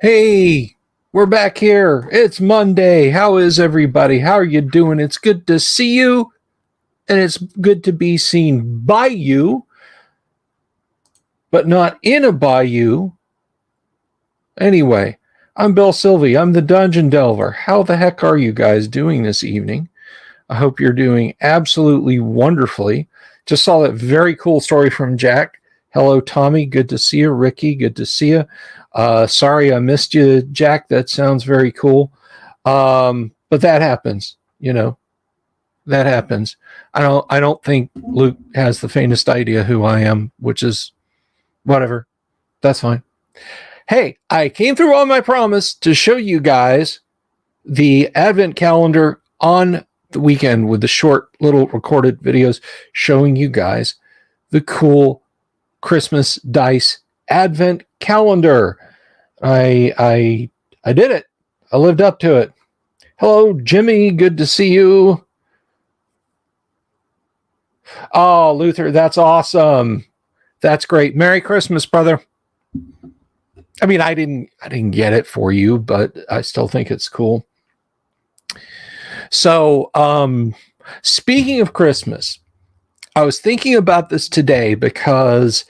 Hey, we're back here. It's Monday. How is everybody? How are you doing? It's good to see you, and it's good to be seen by you, but not in a bayou. Anyway, I'm Bill Sylvie. I'm the Dungeon Delver. How the heck are you guys doing this evening? I hope you're doing absolutely wonderfully. Just saw that very cool story from Jack. Hello, Tommy. Good to see you. Ricky, good to see you. Sorry I missed you, Jack. That sounds very cool. But that happens, that happens. I don't think Luke has the faintest idea who I am, which is whatever. That's fine. Hey, I came through on my promise to show you guys the Advent calendar on the weekend with the short little recorded videos showing you guys the cool Christmas dice Advent calendar. I did it. I lived up to it. Hello, Jimmy. Good to see you. Oh, Luther, that's awesome. That's great. Merry Christmas, brother. I mean, I didn't get it for you, but I still think it's cool. So, speaking of Christmas, I was thinking about this today because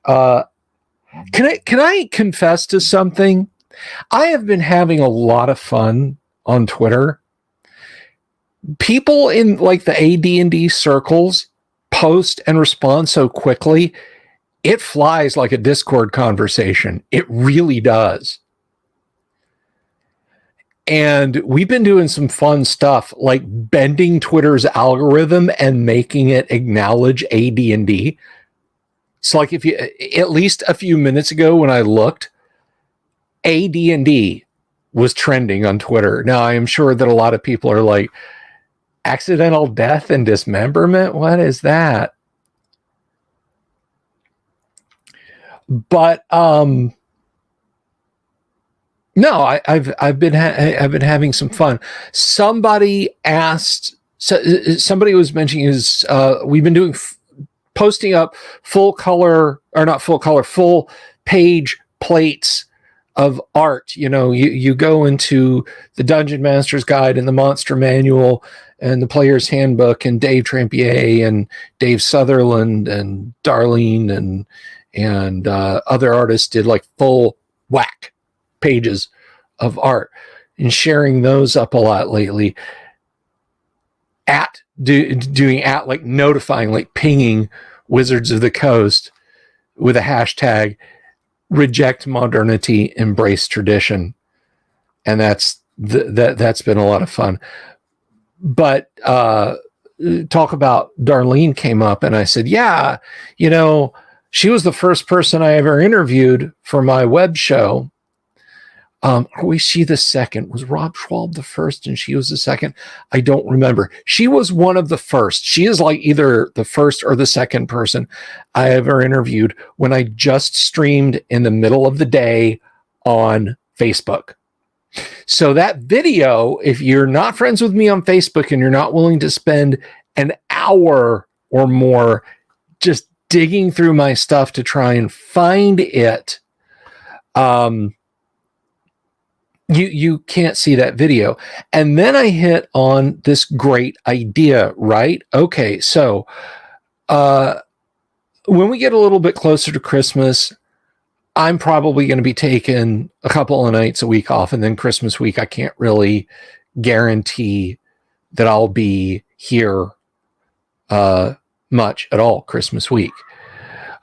can I confess to something? I have been having a lot of fun on Twitter. People in like the AD&D circles post and respond so quickly. It flies like a Discord conversation. It really does. And we've been doing some fun stuff like bending Twitter's algorithm and making it acknowledge AD&D. So like if you, at least a few minutes ago when I looked, AD&D was trending on Twitter. Now I am sure that a lot of people are like, accidental death and dismemberment? What is that? But no, I've been having some fun. Somebody asked. Somebody was mentioning we've been doing posting up full page plates of art. You go into the Dungeon Master's Guide and the Monster Manual and the Player's Handbook and Dave Trampier and Dave Sutherland and Darlene and other artists did like full whack pages of art, and sharing those up a lot lately. Doing like notifying, like pinging Wizards of the Coast with a hashtag reject modernity, embrace tradition. And that's been a lot of fun. But talk about Darlene came up, and I said, yeah, she was the first person I ever interviewed for my web show. Was she the second? Was Rob Schwab the first and she was the second? I don't remember. She was one of the first. She is like either the first or the second person I ever interviewed when I just streamed in the middle of the day on Facebook. So that video, if you're not friends with me on Facebook and you're not willing to spend an hour or more just digging through my stuff to try and find it, you can't see that video. And then I hit on this great idea, right? Okay, so when we get a little bit closer to Christmas, I'm probably going to be taking a couple of nights a week off, and then Christmas week, I can't really guarantee that I'll be here much at all Christmas week.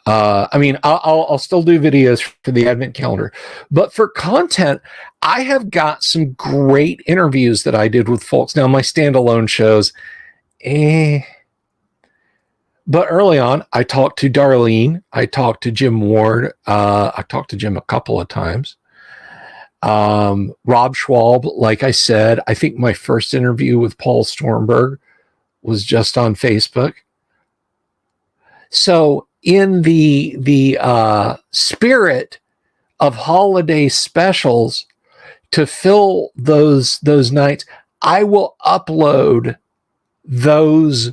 I mean, I'll still do videos for the Advent calendar, but for content, I have got some great interviews that I did with folks. Now, my standalone shows, but early on, I talked to Darlene. I talked to Jim Ward. I talked to Jim a couple of times. Rob Schwab, like I said, I think my first interview with Paul Stormberg was just on Facebook. So in the spirit of holiday specials, to fill those nights, I will upload those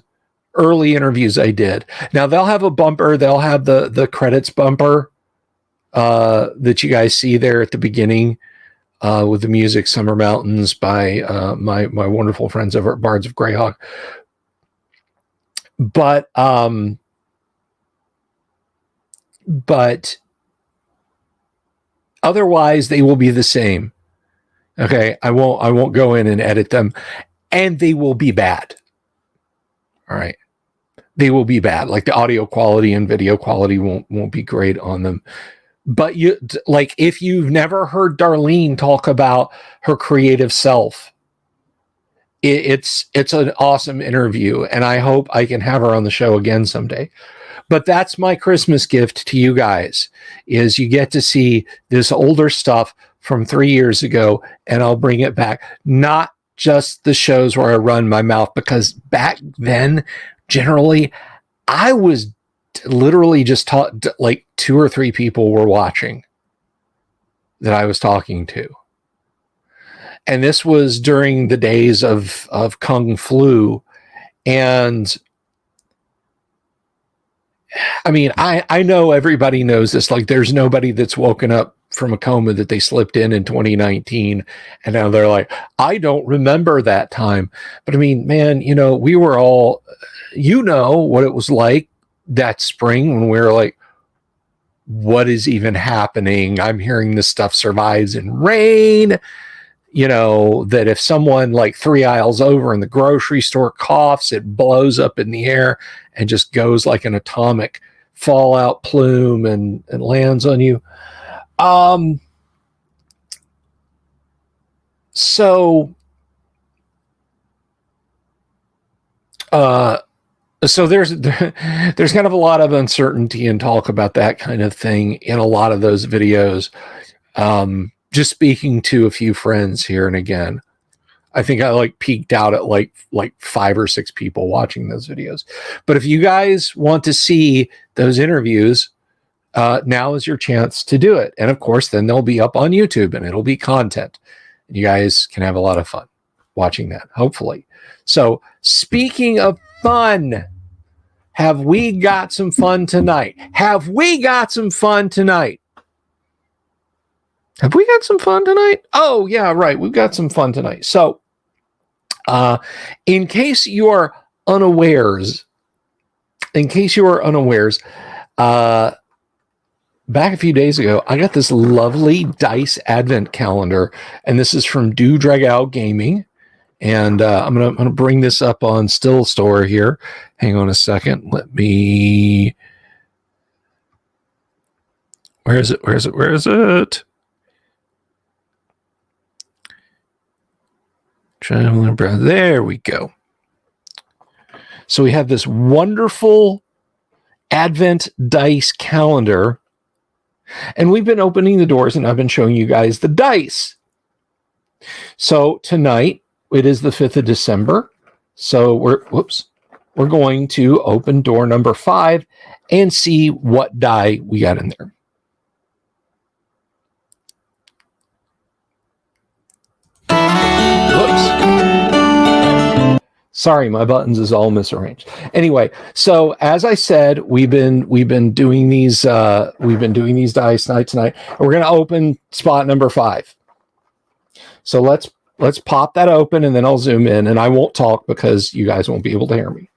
early interviews I did. Now they'll have a bumper. They'll have the credits bumper that you guys see there at the beginning with the music Summer Mountains by my wonderful friends over at Bards of Greyhawk. But otherwise they will be the same. Okay, I won't go in and edit them, and they will be bad. All right, they will be bad. Like the audio quality and video quality won't be great on them. But you, like, if you've never heard Darlene talk about her creative self, it's an awesome interview, and I hope I can have her on the show again someday. But that's my Christmas gift to you guys, is you get to see this older stuff from 3 years ago, and I'll bring it back. Not just the shows where I run my mouth, because back then, generally, I was literally just taught, like 2 or 3 people were watching that I was talking to. And this was during the days of Kung Flu. And I mean, I know everybody knows this. Like, there's nobody that's woken up from a coma that they slipped in 2019. And now they're like, I don't remember that time. But I mean, man, you know, we were all, you know, what it was like that spring when we were like, what is even happening? I'm hearing this stuff survives in rain. You know, that if someone like 3 aisles over in the grocery store coughs, it blows up in the air and just goes like an atomic fallout plume and lands on you. So there's kind of a lot of uncertainty and talk about that kind of thing in a lot of those videos. Just speaking to a few friends here and again, I think I like peaked out at like 5 or 6 people watching those videos. But if you guys want to see those interviews, now is your chance to do it. And of course, then they'll be up on YouTube and it'll be content. You guys can have a lot of fun watching that, hopefully. So speaking of fun, have we got some fun tonight? Have we got some fun tonight? Have we got some fun tonight? Oh, yeah, right. We've got some fun tonight. So, in case you are unawares, back a few days ago, I got this lovely dice advent calendar, and this is from Do Dragao Gaming. And I'm gonna bring this up on Still Store here. Hang on a second. Let me. Where is it? There we go. So we have this wonderful Advent dice calendar, and we've been opening the doors, and I've been showing you guys the dice. So tonight, it is the 5th of December. So we're going to open door number 5 and see what die we got in there. Sorry, my buttons is all misarranged. Anyway, so as I said, we've been doing these dice night tonight. We're going to open spot number 5. So let's pop that open, and then I'll zoom in, and I won't talk because you guys won't be able to hear me.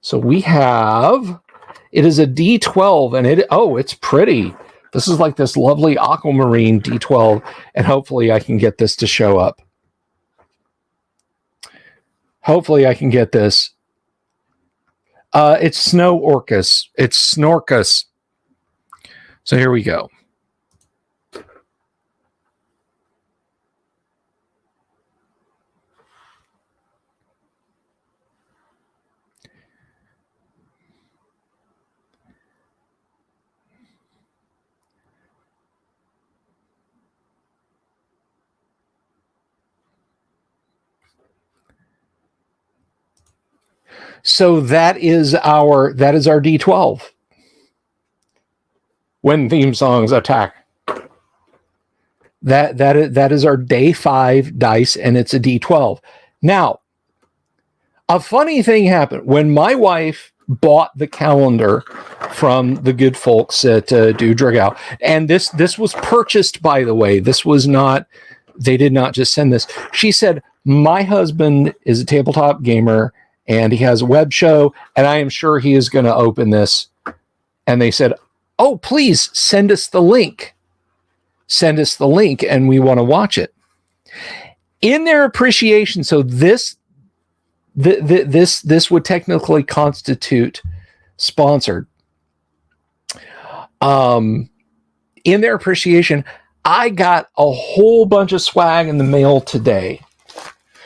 So we have, it is a D12, and it's pretty. This is like this lovely aquamarine D12, and hopefully I can get this to show up. Hopefully I can get this. It's Snow Orcus. It's Snorkus. So here we go. So that is our D12. When theme songs attack. That is our day 5 dice, and it's a D12. Now, a funny thing happened when my wife bought the calendar from the good folks at Do Dragao. And this was purchased, by the way. This was not, they did not just send this. She said, my husband is a tabletop gamer and he has a web show, and I am sure he is going to open this. And they said, oh, please send us the link. Send us the link, and we want to watch it. In their appreciation, so this would technically constitute sponsored. In their appreciation, I got a whole bunch of swag in the mail today,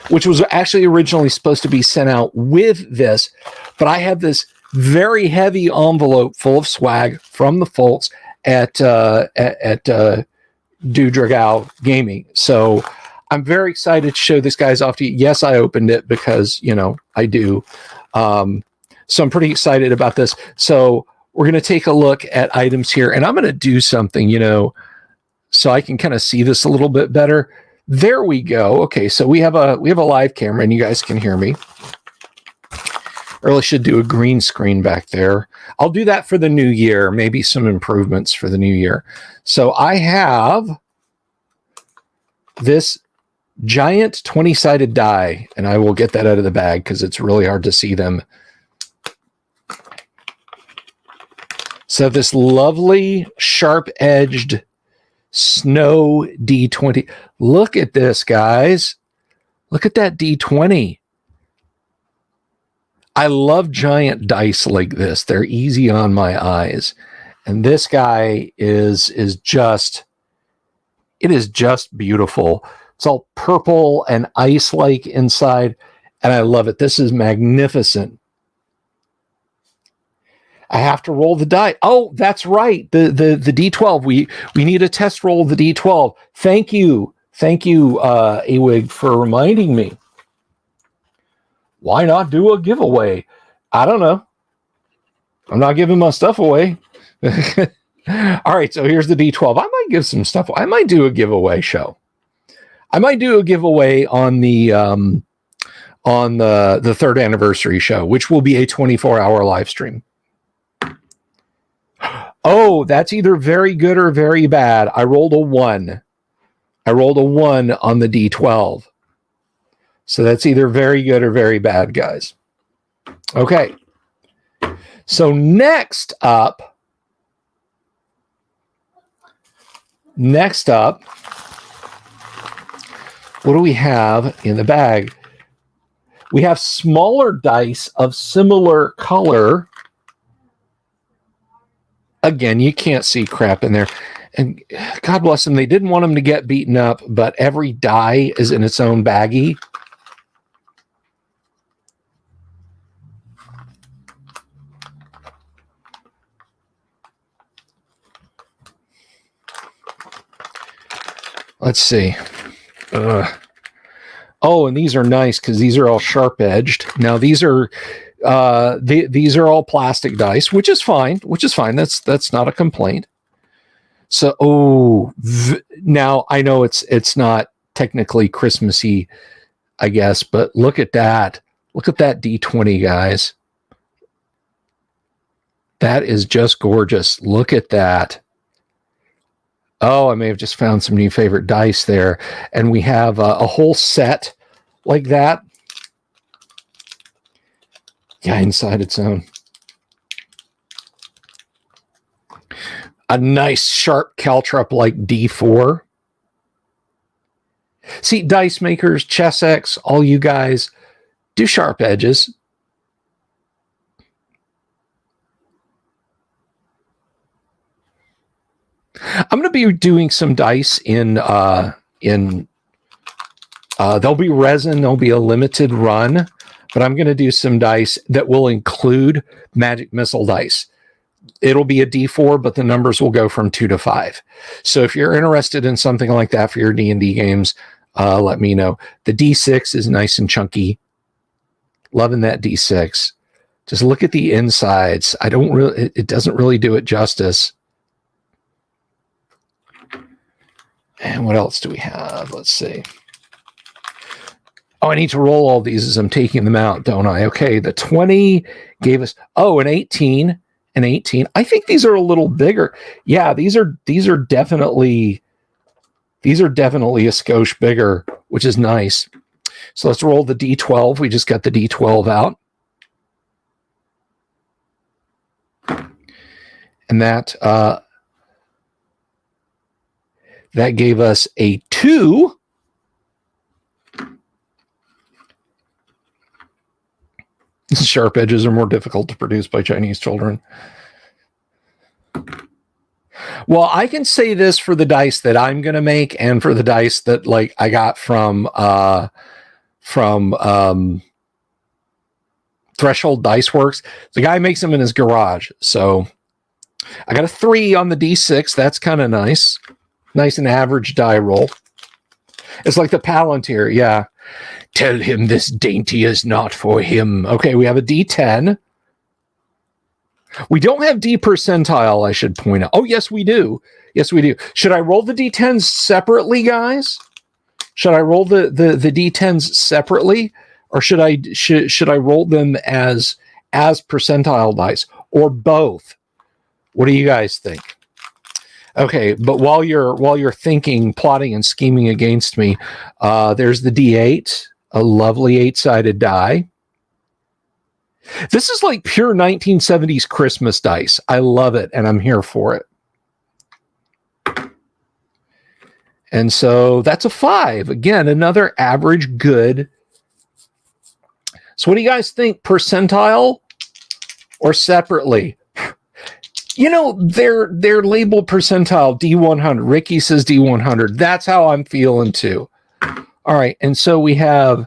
which was actually originally supposed to be sent out with this, but I have this very heavy envelope full of swag from the folks at Do Dragao Gaming. So I'm very excited to show this guys off to you. Yes, I opened it because, you know, I do. So I'm pretty excited about this. So we're going to take a look at items here, and I'm going to do something, you know, so I can kind of see this a little bit better. There we go. Okay, so we have a live camera, and you guys can hear me. I really should do a green screen back there. I'll do that for the new year, maybe some improvements for the new year. So I have this giant 20-sided die, and I will get that out of the bag because it's really hard to see them. So this lovely sharp-edged snow D20. Look at this, guys. Look at that D20. I love giant dice like this. They're easy on my eyes. And this guy is just, it is just beautiful. It's all purple and ice-like inside, and I love it. This is magnificent. I have to roll the die. Oh, that's right. The D12. We need a test roll of the D12. Thank you, Awig, for reminding me. Why not do a giveaway? I don't know. I'm not giving my stuff away. All right, so here's the D12. I might give some stuff. I might do a giveaway show. I might do a giveaway on the third anniversary show, which will be a 24-hour live stream. Oh, that's either very good or very bad. I rolled a 1. I rolled a 1 on the D12. So that's either very good or very bad, guys. Okay. So next up, what do we have in the bag? We have smaller dice of similar color. Again, you can't see crap in there. And God bless them, they didn't want them to get beaten up, but every die is in its own baggie. Let's see. Oh, and these are nice because these are all sharp-edged. Now these are these are all plastic dice, which is fine. That's not a complaint. So, now I know it's not technically Christmassy, I guess, but look at that. Look at that D20, guys. That is just gorgeous. Look at that. Oh, I may have just found some new favorite dice there. And we have a whole set like that. Yeah, inside its own. A nice sharp caltrop like D4. See, dice makers, Chessex, all you guys, do sharp edges. I'm going to be doing some dice in there'll be resin, there'll be a limited run, but I'm going to do some dice that will include magic missile dice. It'll be a D4, but the numbers will go from 2 to 5. So if you're interested in something like that for your D&D games, let me know. The D6 is nice and chunky. Loving that D6. Just look at the insides. It doesn't really do it justice. And what else do we have? Let's see. Oh, I need to roll all these as I'm taking them out, don't I? Okay, the 20 gave us, an 18, an 18. I think these are a little bigger. Yeah, these are definitely a skosh bigger, which is nice. So let's roll the D12. We just got the D12 out. And that gave us a 2. Sharp edges are more difficult to produce by Chinese children. Well, I can say this for the dice that I'm going to make and for the dice that like I got from Threshold Dice Works. The guy makes them in his garage. So I got a 3 on the D6. That's kind of nice. Nice and average die roll. It's like the Palantir, yeah. Tell him this dainty is not for him. Okay, we have a D10. We don't have D percentile, I should point out. Oh, yes, we do. Yes, we do. Should I roll the D10s separately, guys? Should I roll the D10s separately? Or should I roll them as percentile dice? Or both? What do you guys think? Okay, but while you're thinking, plotting, and scheming against me, there's the D8, a lovely 8-sided die. This is like pure 1970s Christmas dice. I love it, and I'm here for it. And so that's a 5. Again, another average good. So what do you guys think? Percentile or separately? You know, they're labeled percentile D100. Ricky says D100. That's how I'm feeling too. All right, and so we have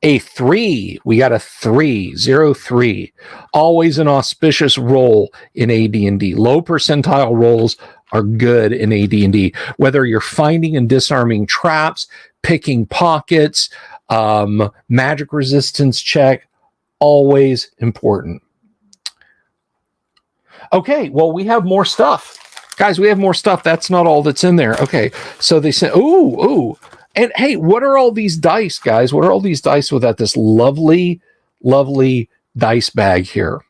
a 3. We got a 3, 0, 3. Always an auspicious roll in AD&D. Low percentile rolls are good in AD&D. Whether you're finding and disarming traps, picking pockets, magic resistance check, always important. Okay, well, we have more stuff. Guys, we have more stuff. That's not all that's in there. Okay, so they said, ooh. And hey, what are all these dice, guys? What are all these dice without this lovely, lovely dice bag here?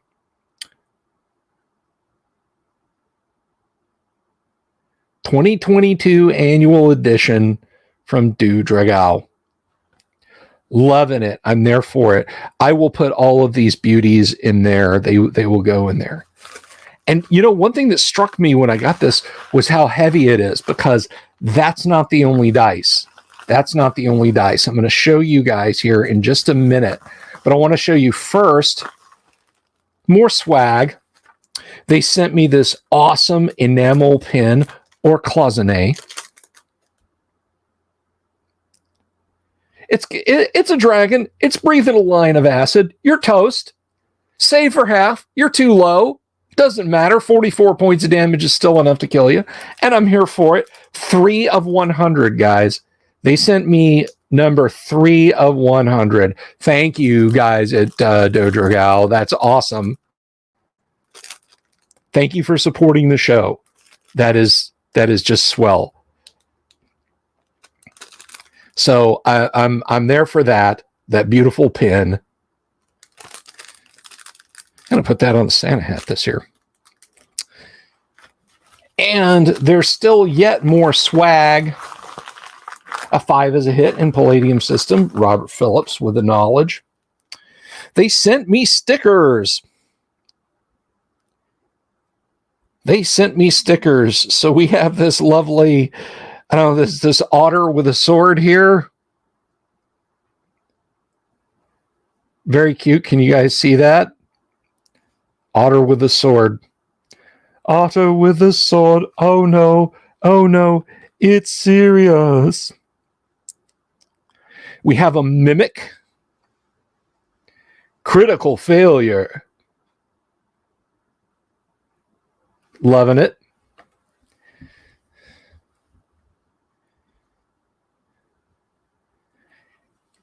'22 annual edition from Do Dragao. Loving it. I'm there for it. I will put all of these beauties in there. They will go in there. And, you know, one thing that struck me when I got this was how heavy it is, because that's not the only dice. That's not the only dice. I'm going to show you guys here in just a minute. But I want to show you first more swag. They sent me this awesome enamel pin or cloisonne. It's a dragon. It's breathing a line of acid. You're toast. Save for half. You're too low. Doesn't matter. 44 points of damage is still enough to kill you. And I'm here for it. 3 of 100, guys. They sent me number 3 of 100. Thank you, guys, at Do Dragao. That's awesome. Thank you for supporting the show. That is just swell. So I'm there for that beautiful pin. I'm going to put that on the Santa hat this year. And there's still yet more swag. A 5 is a hit in Palladium System. Robert Phillips with the knowledge. They sent me stickers. So we have this lovely, I don't know, this otter with a sword here. Very cute. Can you guys see that? Otter with a sword. Otter with a sword. Oh no, it's serious. We have a mimic. Critical failure. Loving it.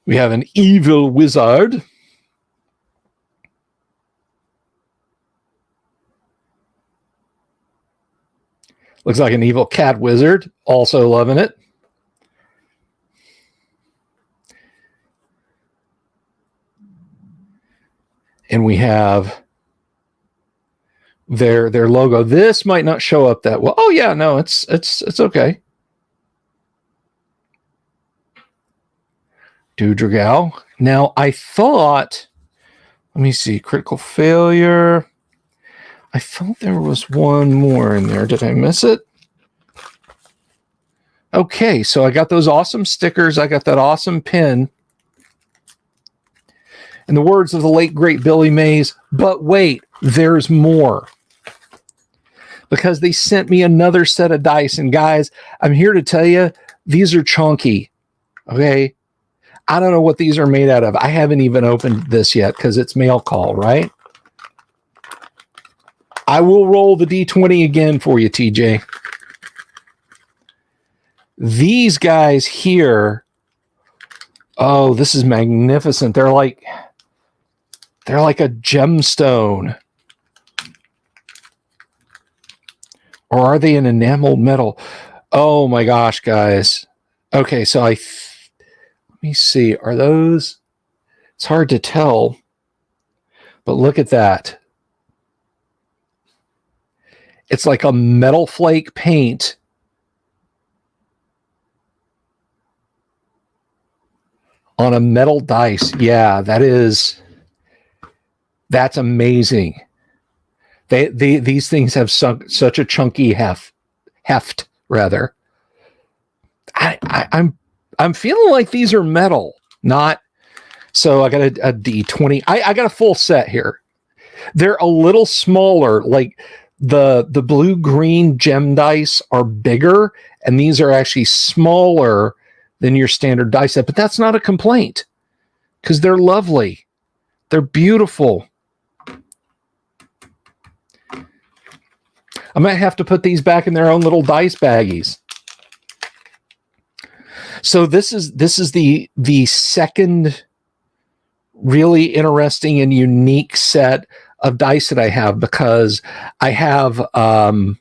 We have an evil wizard. Looks like an evil cat wizard. Also loving it. and we have their logo. This might not show up that well. Oh yeah, no, it's okay. Do Dragao. Now I thought, let me see, critical failure. I thought there was one more in there. Did I miss it? Okay, so I got those awesome stickers. I got that awesome pin. In the words of the late, great Billy Mays, but wait, there's more. Because they sent me another set of dice. And guys, I'm here to tell you, these are chunky. Okay? I don't know what these are made out of. I haven't even opened this yet because it's mail call, right? I will roll the D20 again for you, TJ. These guys here, oh, this is magnificent. They're like a gemstone. Or are they an enameled metal? Oh my gosh, guys. Okay, so let me see. Are those? It's hard to tell. But look at that. It's like a metal flake paint. On a metal dice. Yeah, that's amazing. These things have such a chunky heft rather. I'm feeling like these are metal, not. So I got a D20. I got a full set here. They're a little smaller. Like the blue-green gem dice are bigger, and these are actually smaller than your standard dice set. But that's not a complaint because they're lovely. They're beautiful. I might have to put these back in their own little dice baggies. So this is the second really interesting and unique set of dice that I have, because I have a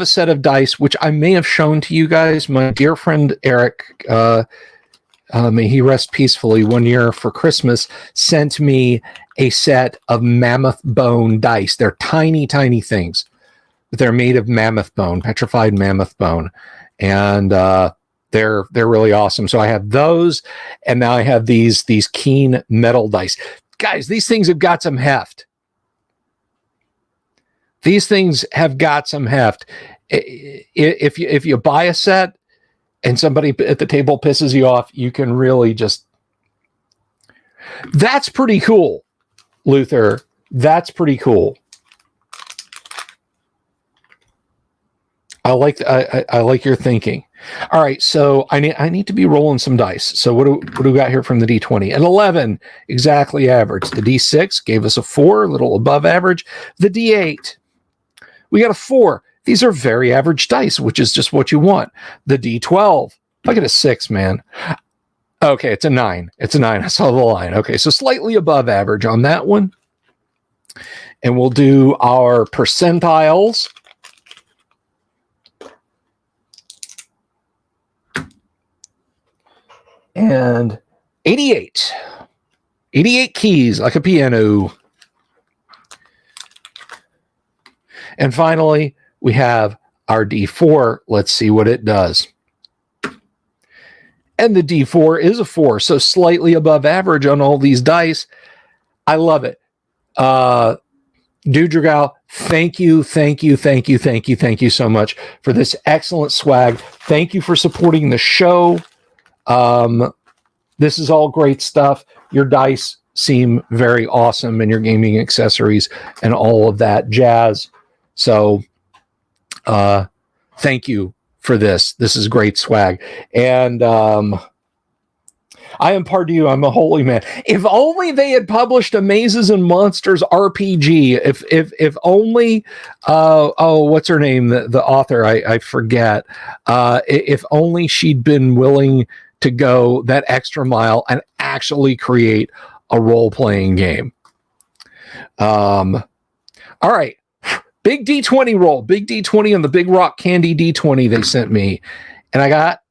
set of dice which I may have shown to you guys. My dear friend Eric, may he rest peacefully, one year for Christmas sent me a set of mammoth bone dice. They're tiny, tiny things, but they're made of mammoth bone, petrified mammoth bone, and they're really awesome. So I have those, and now I have these keen metal dice. Guys, these things have got some heft. These things have got some heft. If you buy a set and somebody at the table pisses you off, you can really just... That's pretty cool, Luther. That's pretty cool. I like your thinking. All right, so I need to be rolling some dice. So what do we got here from the D20? An 11, exactly average. The D6 gave us a 4, a little above average. The D8, we got a 4. These are very average dice, which is just what you want. The D12, I get a 6, man. Okay, it's a 9. It's a 9. I saw the line. Okay, so slightly above average on that one. And we'll do our percentiles. And 88. 88 keys, like a piano. And finally, we have our D4. Let's see what it does. And the D4 is a 4, so slightly above average on all these dice. I love it. Do Dragao, thank you so much for this excellent swag. Thank you for supporting the show. This is all great stuff. Your dice seem very awesome, and your gaming accessories and all of that jazz. So, thank you for this. This is great swag. And, I am Pardue. I'm a holy man. If only they had published a Mazes and Monsters RPG. If only, what's her name? The author, I forget. If only she'd been willing to go that extra mile and actually create a role-playing game. All right. Big D20 roll. Big D20 on the Big Rock Candy D20 they sent me. And I got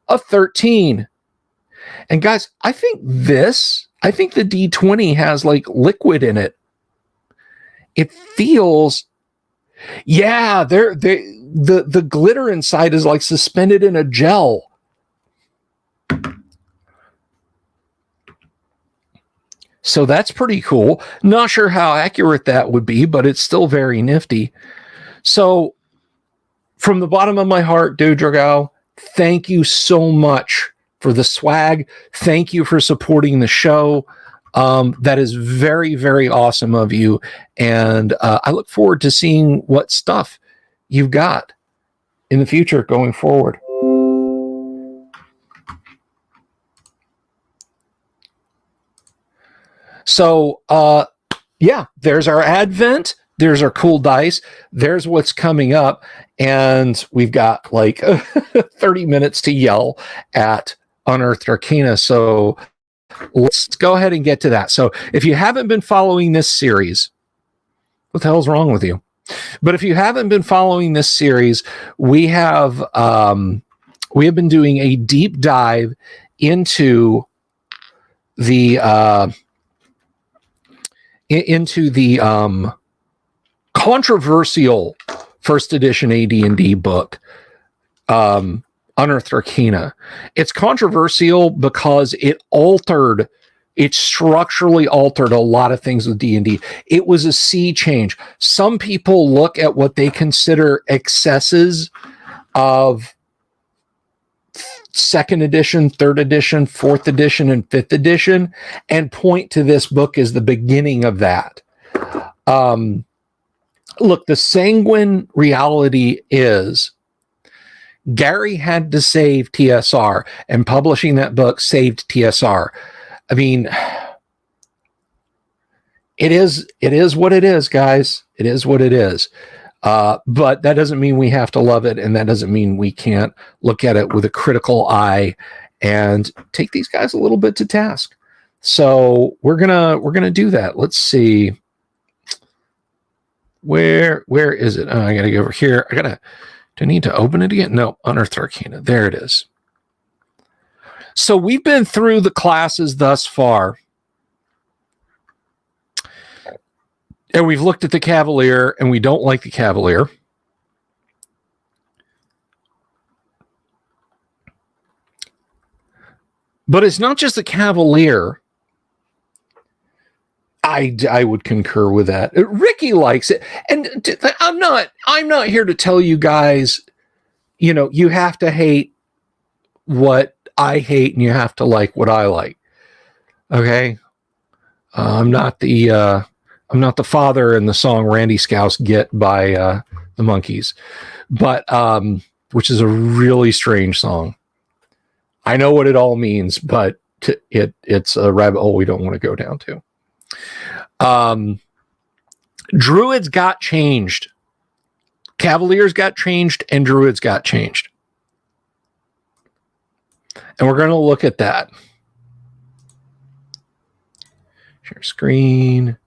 a 13. And guys, I think this I think the D20 has like liquid in it. It feels, yeah, the glitter inside is like suspended in a gel. So that's pretty cool. Not sure how accurate that would be, but it's still very nifty. So from the bottom of my heart, Do Dragao, thank you so much for the swag. Thank you for supporting the show. That is very, very awesome of you. And I look forward to seeing what stuff you've got in the future going forward. So, yeah, there's our advent. There's our cool dice. There's what's coming up. And we've got like 30 minutes to yell at Unearthed Arcana. So let's go ahead and get to that. So if you haven't been following this series, what the hell's wrong with you? But if you haven't been following this series, we have been doing a deep dive into the controversial first edition AD&D book, Unearthed Arcana. It's controversial because it structurally altered a lot of things with D&D. It was a sea change. Some people look at what they consider excesses of second edition, third edition, fourth edition, and fifth edition, and point to this book as the beginning of that. Look, the sanguine reality is Gary had to save TSR, and publishing that book saved TSR. I mean, it is what it is, guys. It is what it is. But that doesn't mean we have to love it, and that doesn't mean we can't look at it with a critical eye and take these guys a little bit to task. So we're gonna do that. Let's see. Where is it? Oh, I gotta go over here. Do I need to open it again? No, Unearthed Arcana. There it is. So we've been through the classes thus far. And we've looked at the Cavalier, and we don't like the Cavalier. But it's not just the Cavalier. I would concur with that. Ricky likes it. And I'm not here to tell you guys, you have to hate what I hate and you have to like what I like. Okay? I'm not the father in the song Randy Scouse Get by the Monkees, but which is a really strange song. I know what it all means, but it's a rabbit hole we don't want to go down to. Druids got changed. Cavaliers got changed, and Druids got changed. And we're going to look at that. Share screen.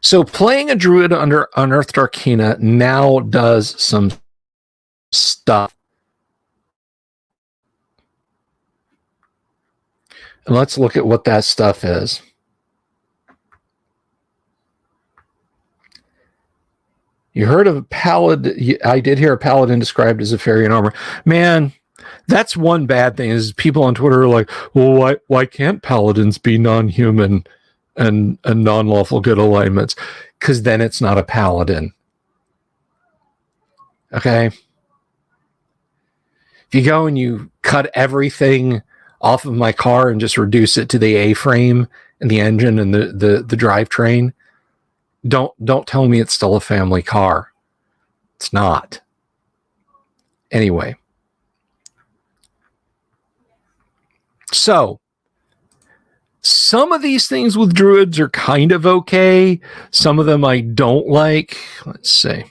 So playing a Druid under Unearthed Arcana now does some stuff. And let's look at what that stuff is. You heard of a paladin. I did hear a paladin described as a fairy in armor. Man, that's one bad thing is people on Twitter are like, well, why can't paladins be non-human and non-lawful good alignments? Because then it's not a paladin. Okay? If you go and you cut everything off of my car and just reduce it to the A-frame and the engine and the drivetrain, don't tell me it's still a family car. It's not. Anyway. So, some of these things with Druids are kind of okay. Some of them I don't like. Let's see.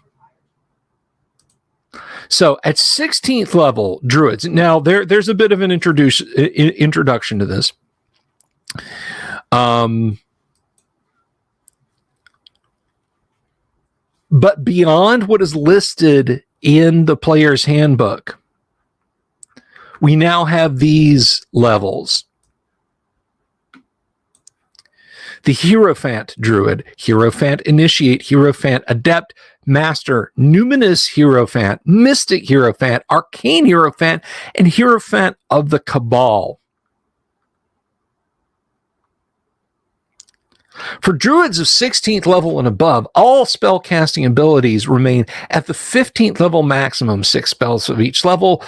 So at 16th level, Druids. Now there's a bit of an introduction to this. But beyond what is listed in the player's handbook, we now have these levels. The Hierophant Druid, Hierophant Initiate, Hierophant Adept, Master, Numinous Hierophant, Mystic Hierophant, Arcane Hierophant, and Hierophant of the Cabal. For druids of 16th level and above, all spellcasting abilities remain at the 15th level maximum, 6 spells of each level,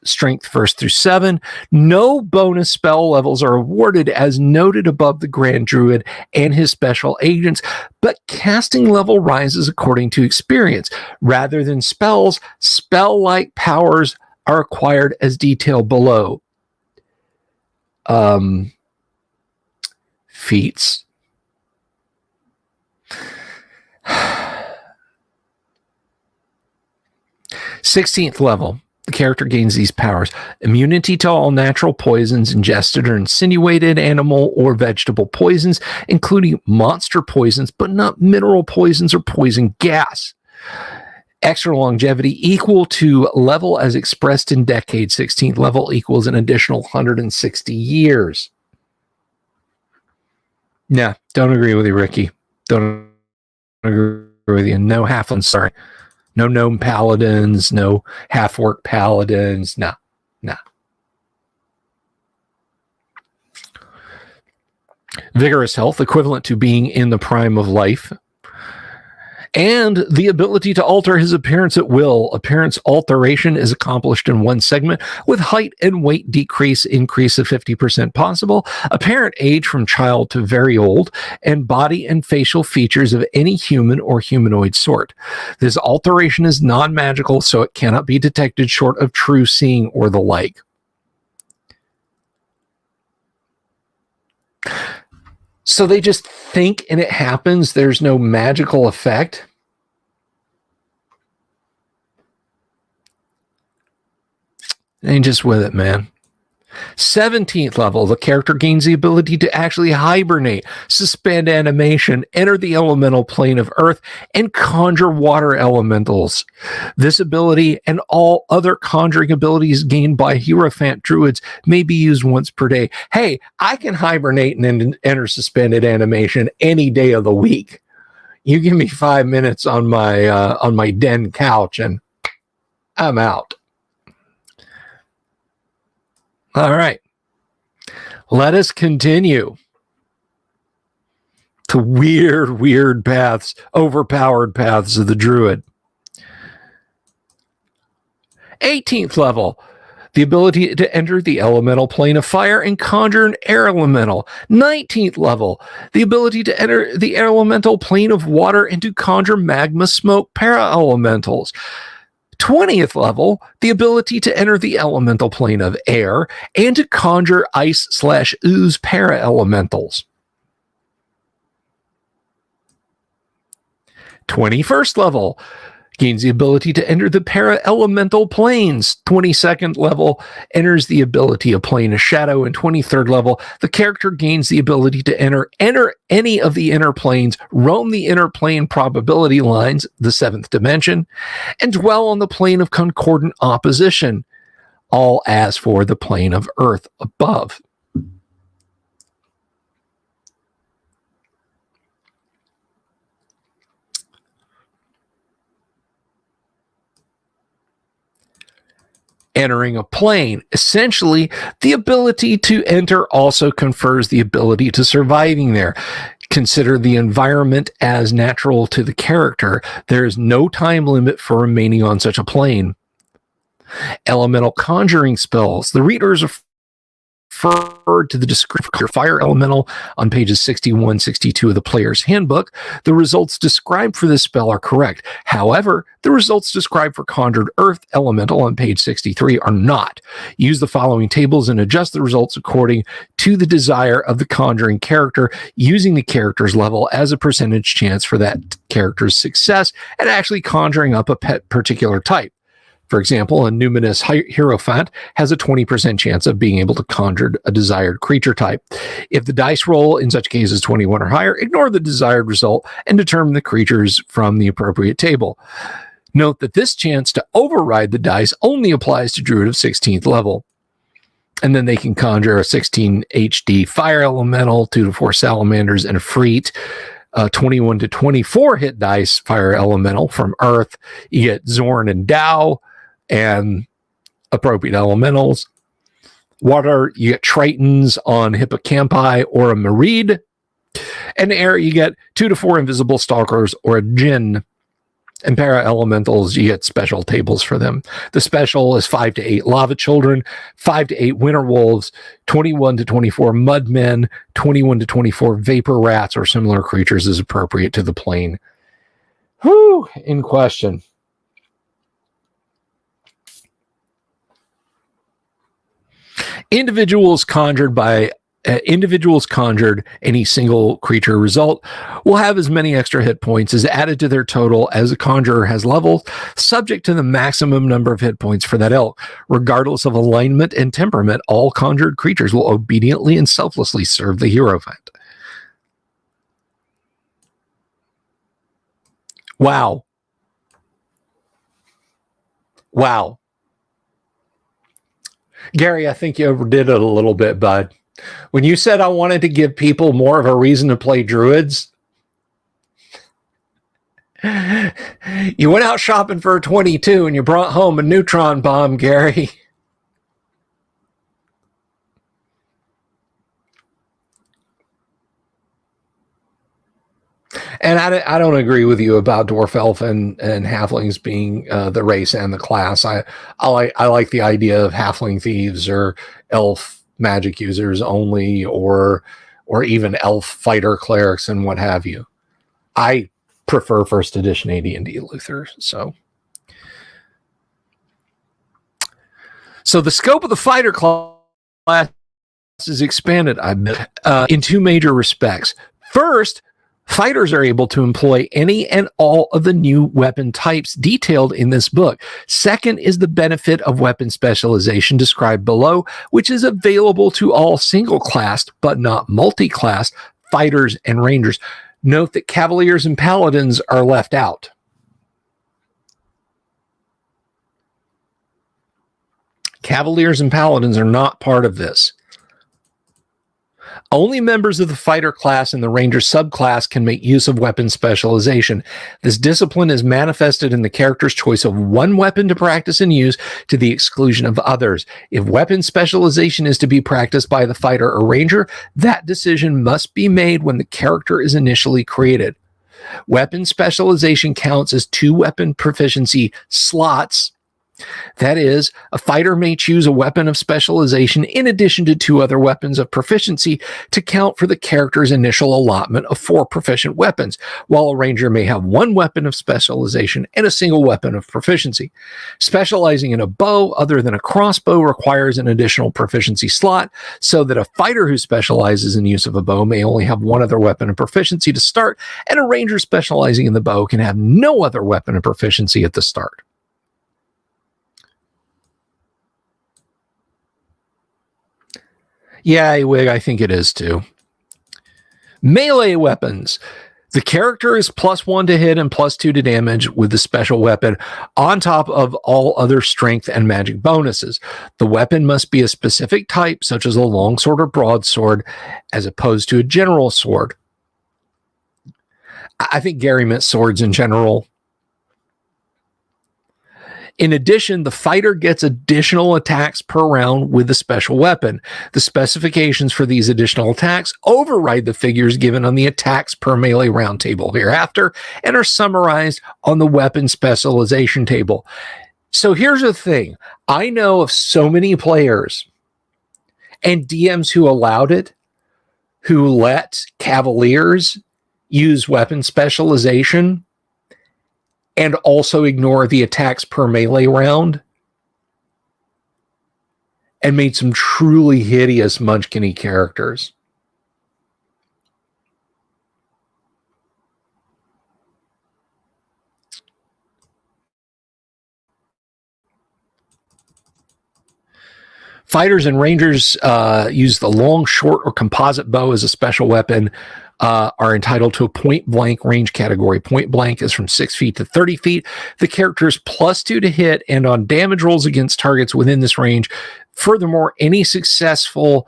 strength 1st through 7. No bonus spell levels are awarded as noted above the Grand Druid and his special agents, but casting level rises according to experience. Rather than spells, spell-like powers are acquired as detailed below. Feats. 16th level. The character gains these powers: immunity to all natural poisons, ingested or insinuated animal or vegetable poisons, including monster poisons, but not mineral poisons or poison gas. Extra longevity equal to level as expressed in decades. 16th level equals an additional 160 years. Nah, don't agree with you, Ricky. Don't agree with you. No halflings, sorry. No gnome paladins, no half-orc paladins, nah. Vigorous health, equivalent to being in the prime of life. And the ability to alter his appearance at will. Appearance alteration is accomplished in one segment, with height and weight increase of 50% possible. Apparent age from child to very old, and body and facial features of any human or humanoid sort. This alteration is non-magical, so it cannot be detected short of true seeing or the like. So they just think and it happens. There's no magical effect. Ain't just with it, man. 17th level, the character gains the ability to actually hibernate, suspend animation, enter the elemental plane of earth, and conjure water elementals. This ability and all other conjuring abilities gained by Hierophant druids may be used once per day. Hey, I can hibernate and enter suspended animation any day of the week. You give me 5 minutes on my den couch and I'm out. All right, let us continue to weird paths, overpowered paths of the druid. 18th level, the ability to enter the elemental plane of fire and conjure an air elemental. 19th level, the ability to enter the elemental plane of water and to conjure magma smoke para-elementals. 20th level, the ability to enter the elemental plane of air and to conjure ice/ooze para-elementals. 21st level, gains the ability to enter the para-elemental planes. 22nd level, enters the ability of plane of shadow. And 23rd level, the character gains the ability to enter any of the inner planes, roam the inner plane probability lines, the 7th dimension, and dwell on the plane of concordant opposition, all as for the plane of earth above. Entering a plane. Essentially, the ability to enter also confers the ability to surviving there. Consider the environment as natural to the character. There is no time limit for remaining on such a plane. Elemental conjuring spells. The readers referred to the description of fire elemental on pages 61, 62 of the player's handbook. The results described for this spell are correct. However, the results described for conjured earth elemental on page 63 are not. Use the following tables and adjust the results according to the desire of the conjuring character, using the character's level as a percentage chance for that character's success at actually conjuring up a particular type. For example, a numinous hierophant has a 20% chance of being able to conjure a desired creature type. If the dice roll in such case is 21 or higher, ignore the desired result and determine the creatures from the appropriate table. Note that this chance to override the dice only applies to druid of 16th level. And then they can conjure a 16 HD fire elemental, 2 to 4 salamanders, and a freet. 21 to 24 hit dice fire elemental from Earth. You get Zorn and Dow and appropriate elementals. Water, you get Tritons on Hippocampi or a Mareed. And air, you get 2 to 4 invisible stalkers or a Jinn. And para elementals, you get special tables for them. The special is 5 to 8 lava children, 5 to 8 winter wolves, 21 to 24 mudmen, 21 to 24 vapor rats or similar creatures is appropriate to the plane. In question. Individuals conjured, any single creature result will have as many extra hit points as added to their total as a conjurer has levels, subject to the maximum number of hit points for that ilk. Regardless of alignment and temperament, all conjured creatures will obediently and selflessly serve the Hierophant. Wow. Gary, I think you overdid it a little bit, bud. When you said I wanted to give people more of a reason to play druids, you went out shopping for a 22 and you brought home a neutron bomb, Gary. And I don't agree with you about dwarf, elf, and halflings being the race and the class. I like the idea of halfling thieves or elf magic users only, or even elf fighter clerics and what have you. I prefer first edition AD&D Luther. So the scope of the fighter class is expanded, I bet, in two major respects. First, fighters are able to employ any and all of the new weapon types detailed in this book. Second is the benefit of weapon specialization described below, which is available to all single-class, but not multi-class, fighters and rangers. Note that cavaliers and paladins are left out. Cavaliers and paladins are not part of this. Only members of the fighter class and the ranger subclass can make use of weapon specialization. This discipline is manifested in the character's choice of one weapon to practice and use to the exclusion of others. If weapon specialization is to be practiced by the fighter or ranger, that decision must be made when the character is initially created. Weapon specialization counts as 2 weapon proficiency slots. That is, a fighter may choose a weapon of specialization in addition to 2 other weapons of proficiency to count for the character's initial allotment of 4 proficient weapons, while a ranger may have 1 weapon of specialization and a single weapon of proficiency. Specializing in a bow other than a crossbow requires an additional proficiency slot, so that a fighter who specializes in use of a bow may only have 1 other weapon of proficiency to start, and a ranger specializing in the bow can have no other weapon of proficiency at the start. Yeah, Wig, I think it is too. Melee weapons. The character is +1 to hit and +2 to damage with the special weapon on top of all other strength and magic bonuses. The weapon must be a specific type, such as a longsword or broadsword, as opposed to a general sword. I think Gary meant swords in general. In addition, the fighter gets additional attacks per round with the special weapon. The specifications for these additional attacks override the figures given on the attacks per melee round table hereafter and are summarized on the weapon specialization table. So here's the thing. I know of so many players and DMs who allowed it, who let cavaliers use weapon specialization and also ignore the attacks per melee round, and made some truly hideous munchkin-y characters. Fighters and rangers use the long, short, or composite bow as a special weapon, are entitled to a point blank range category. Point blank is from 6 feet to 30 feet. The character is +2 to hit, and on damage rolls against targets within this range, Furthermore, any successful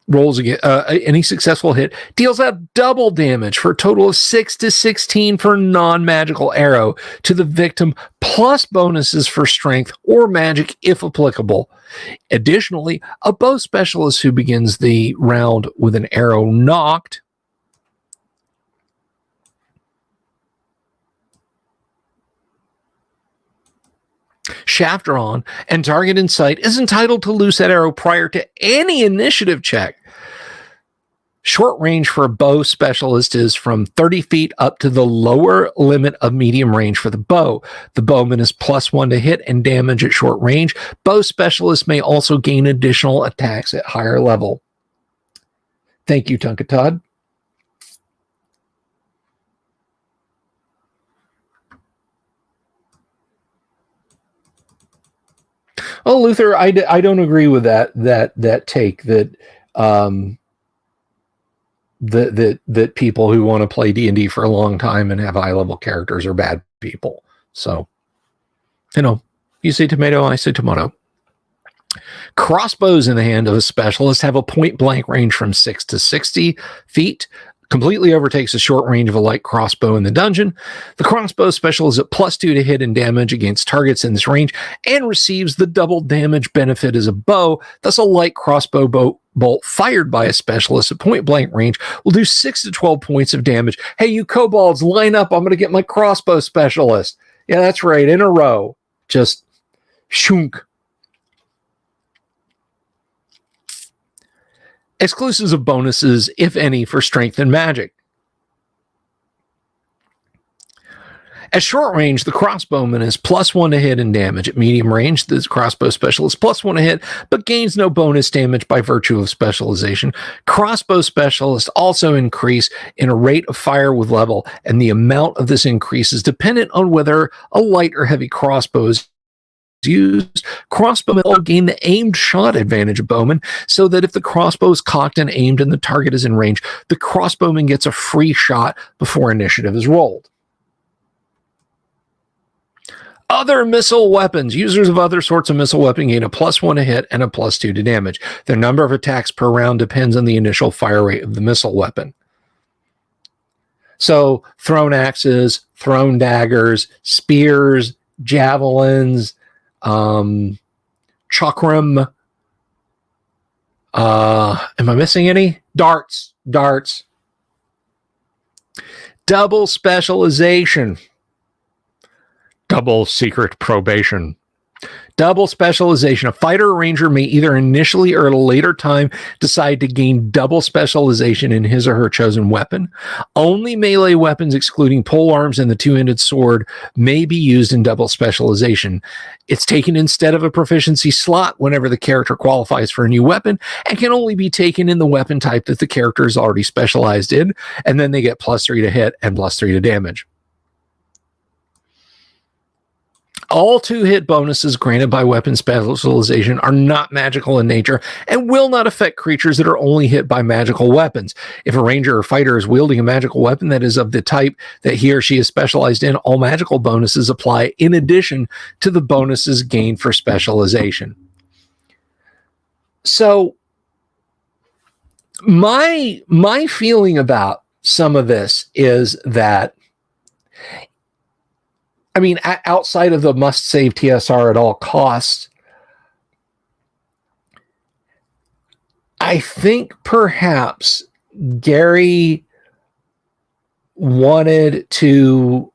any successful hit deals out double damage for a total of 6 to 16 for non-magical arrow to the victim, plus bonuses for strength or magic if applicable. Additionally, a bow specialist who begins the round with an arrow nocked shaft drawn and target in sight is entitled to loose that arrow prior to any initiative check. Short range for a bow specialist is from 30 feet up to the lower limit of medium range for the bow. The bowman is +1 to hit and damage at short range. Bow specialists may also gain additional attacks at higher level. Thank you, Tonka Todd. Oh, Luther, I don't agree with that take that that people who want to play D&D for a long time and have high level characters are bad people. So, you say tomato, I say tomato. Crossbows in the hand of a specialist have a point blank range from 6 to 60 feet. Completely overtakes the short range of a light crossbow in the dungeon. The crossbow special is at +2 to hit and damage against targets in this range and receives the double damage benefit as a bow. Thus, a light crossbow bolt fired by a specialist at point blank range will do 6 to 12 points of damage. Hey, you kobolds, line up. I'm going to get my crossbow specialist. Yeah, that's right. In a row. Just shunk. Exclusives of bonuses, if any, for strength and magic. At short range, the crossbowman is +1 to hit and damage. At medium range, the crossbow specialist +1 to hit, but gains no bonus damage by virtue of specialization. Crossbow specialists also increase in a rate of fire with level, and the amount of this increase is dependent on whether a light or heavy crossbow is used. Crossbowmen will gain the aimed shot advantage of bowmen, so that if the crossbow is cocked and aimed and the target is in range, the crossbowman gets a free shot before initiative is rolled. Other missile weapons. Users of other sorts of missile weapon gain a +1 to hit and a +2 to damage. Their number of attacks per round depends on the initial fire rate of the missile weapon. So, thrown axes, thrown daggers, spears, javelins, chakram. Am I missing any? Darts. Double specialization. Double secret probation. Double specialization. A fighter or ranger may either initially or at a later time decide to gain double specialization in his or her chosen weapon. Only melee weapons, excluding polearms and the two-handed sword, may be used in double specialization. It's taken instead of a proficiency slot whenever the character qualifies for a new weapon, and can only be taken in the weapon type that the character is already specialized in, and then they get +3 to hit and +3 to damage. All 2-hit bonuses granted by weapon specialization are not magical in nature and will not affect creatures that are only hit by magical weapons. If a ranger or fighter is wielding a magical weapon that is of the type that he or she is specialized in, all magical bonuses apply in addition to the bonuses gained for specialization. So, my feeling about some of this is that, I mean, outside of the must save TSR at all costs, I think perhaps Gary wanted to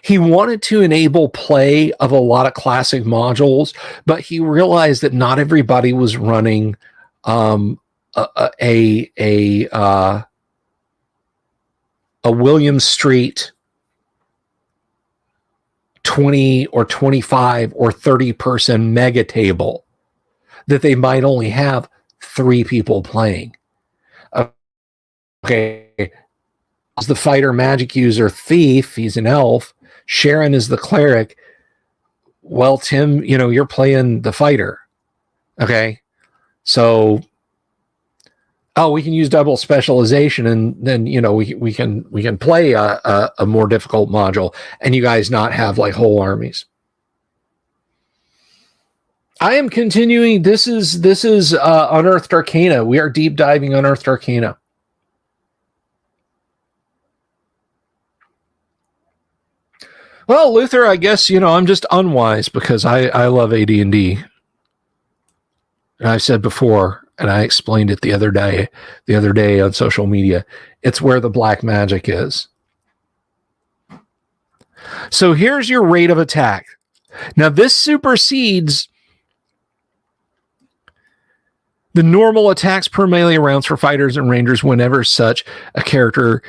he wanted to enable play of a lot of classic modules, but he realized that not everybody was running a William Street 20 or 25 or 30 person mega table that they might only have 3 people playing. Okay. As the fighter magic user thief, he's an elf. Sharon is the cleric. Well, Tim, you're playing the fighter. Okay. So oh, we can use double specialization, and then we can play a more difficult module, and you guys not have like whole armies. I am continuing. This is Unearthed Arcana. We are deep diving Unearthed Arcana. Well, Luther, I guess I'm just unwise because I love AD&D. And I've said before, and I explained it the other day on social media, it's where the black magic is. So here's your rate of attack. Now this supersedes the normal attacks per melee rounds for fighters and rangers whenever such a character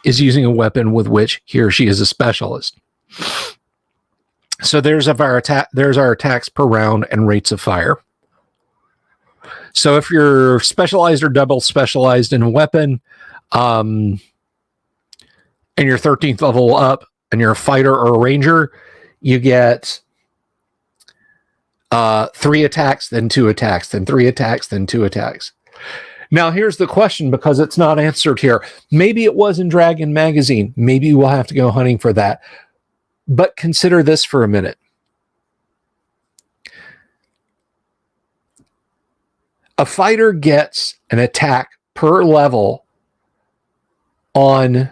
is using a weapon with which he or she is a specialist. So there's our attacks per round and rates of fire. So if you're specialized or double specialized in a weapon, and you're 13th level up, and you're a fighter or a ranger, you get 3 attacks, then 2 attacks, then 3 attacks, then 2 attacks. Now, here's the question, because it's not answered here. Maybe it was in Dragon Magazine. Maybe we'll have to go hunting for that. But consider this for a minute. A fighter gets an attack per level on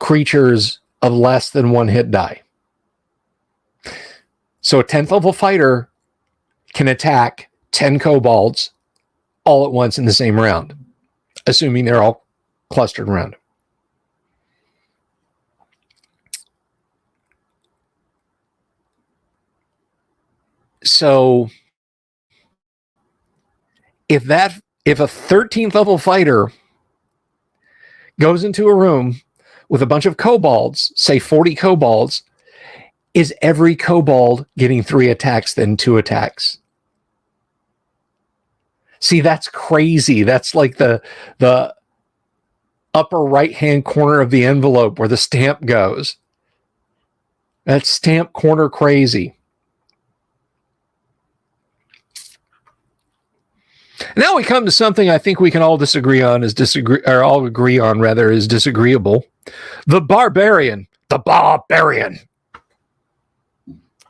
creatures of less than 1 hit die. So a 10th level fighter can attack 10 kobolds all at once in the same round, assuming they're all clustered around. So if a 13th level fighter goes into a room with a bunch of kobolds, say 40 kobolds, is every kobold getting 3 attacks, then 2 attacks? See, that's crazy. That's like the upper right-hand corner of the envelope where the stamp goes. That's stamp corner crazy. Now we come to something I think we can all agree on is disagreeable. The barbarian. The barbarian.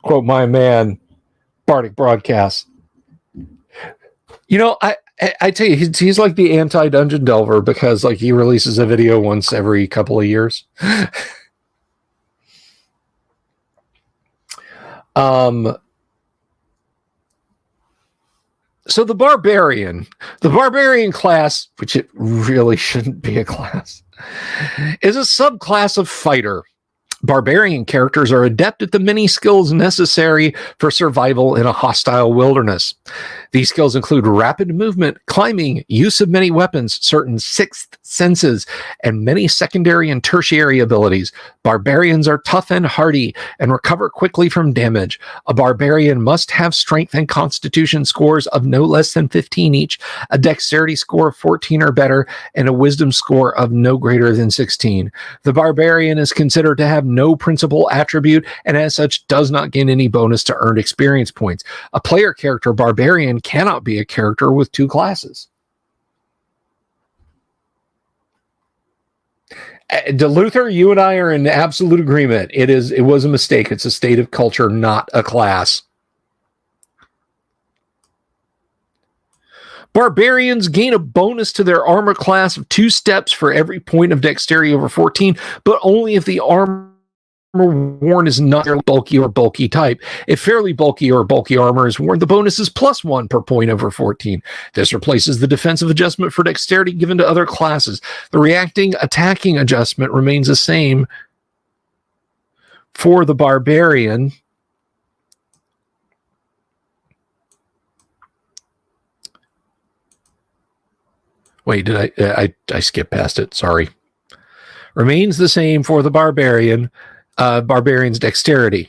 Quote my man, Bardic Broadcast. I tell you, he's like the anti-Dungeon Delver, because like he releases a video once every couple of years. So the barbarian class, which it really shouldn't be a class, is a subclass of fighter. Barbarian characters are adept at the many skills necessary for survival in a hostile wilderness. These skills include rapid movement, climbing, use of many weapons, certain sixth senses, and many secondary and tertiary abilities. Barbarians are tough and hardy and recover quickly from damage. A barbarian must have strength and constitution scores of no less than 15 each, a dexterity score of 14 or better, and a wisdom score of no greater than 16. The barbarian is considered to have no principal attribute, and as such does not gain any bonus to earned experience points. A player character barbarian cannot be a character with 2 classes. Luther, you and I are in absolute agreement. It was a mistake. It's a state of culture, not a class. Barbarians gain a bonus to their armor class of 2 steps for every point of dexterity over 14, but only if the armor worn is not bulky or bulky type. If fairly bulky or bulky armor is worn, the bonus is +1 per point over 14. This replaces the defensive adjustment for dexterity given to other classes. The reacting attacking adjustment remains the same for the barbarian. Wait, did I skip past it? Sorry. Remains the same for the barbarian. Barbarian's dexterity.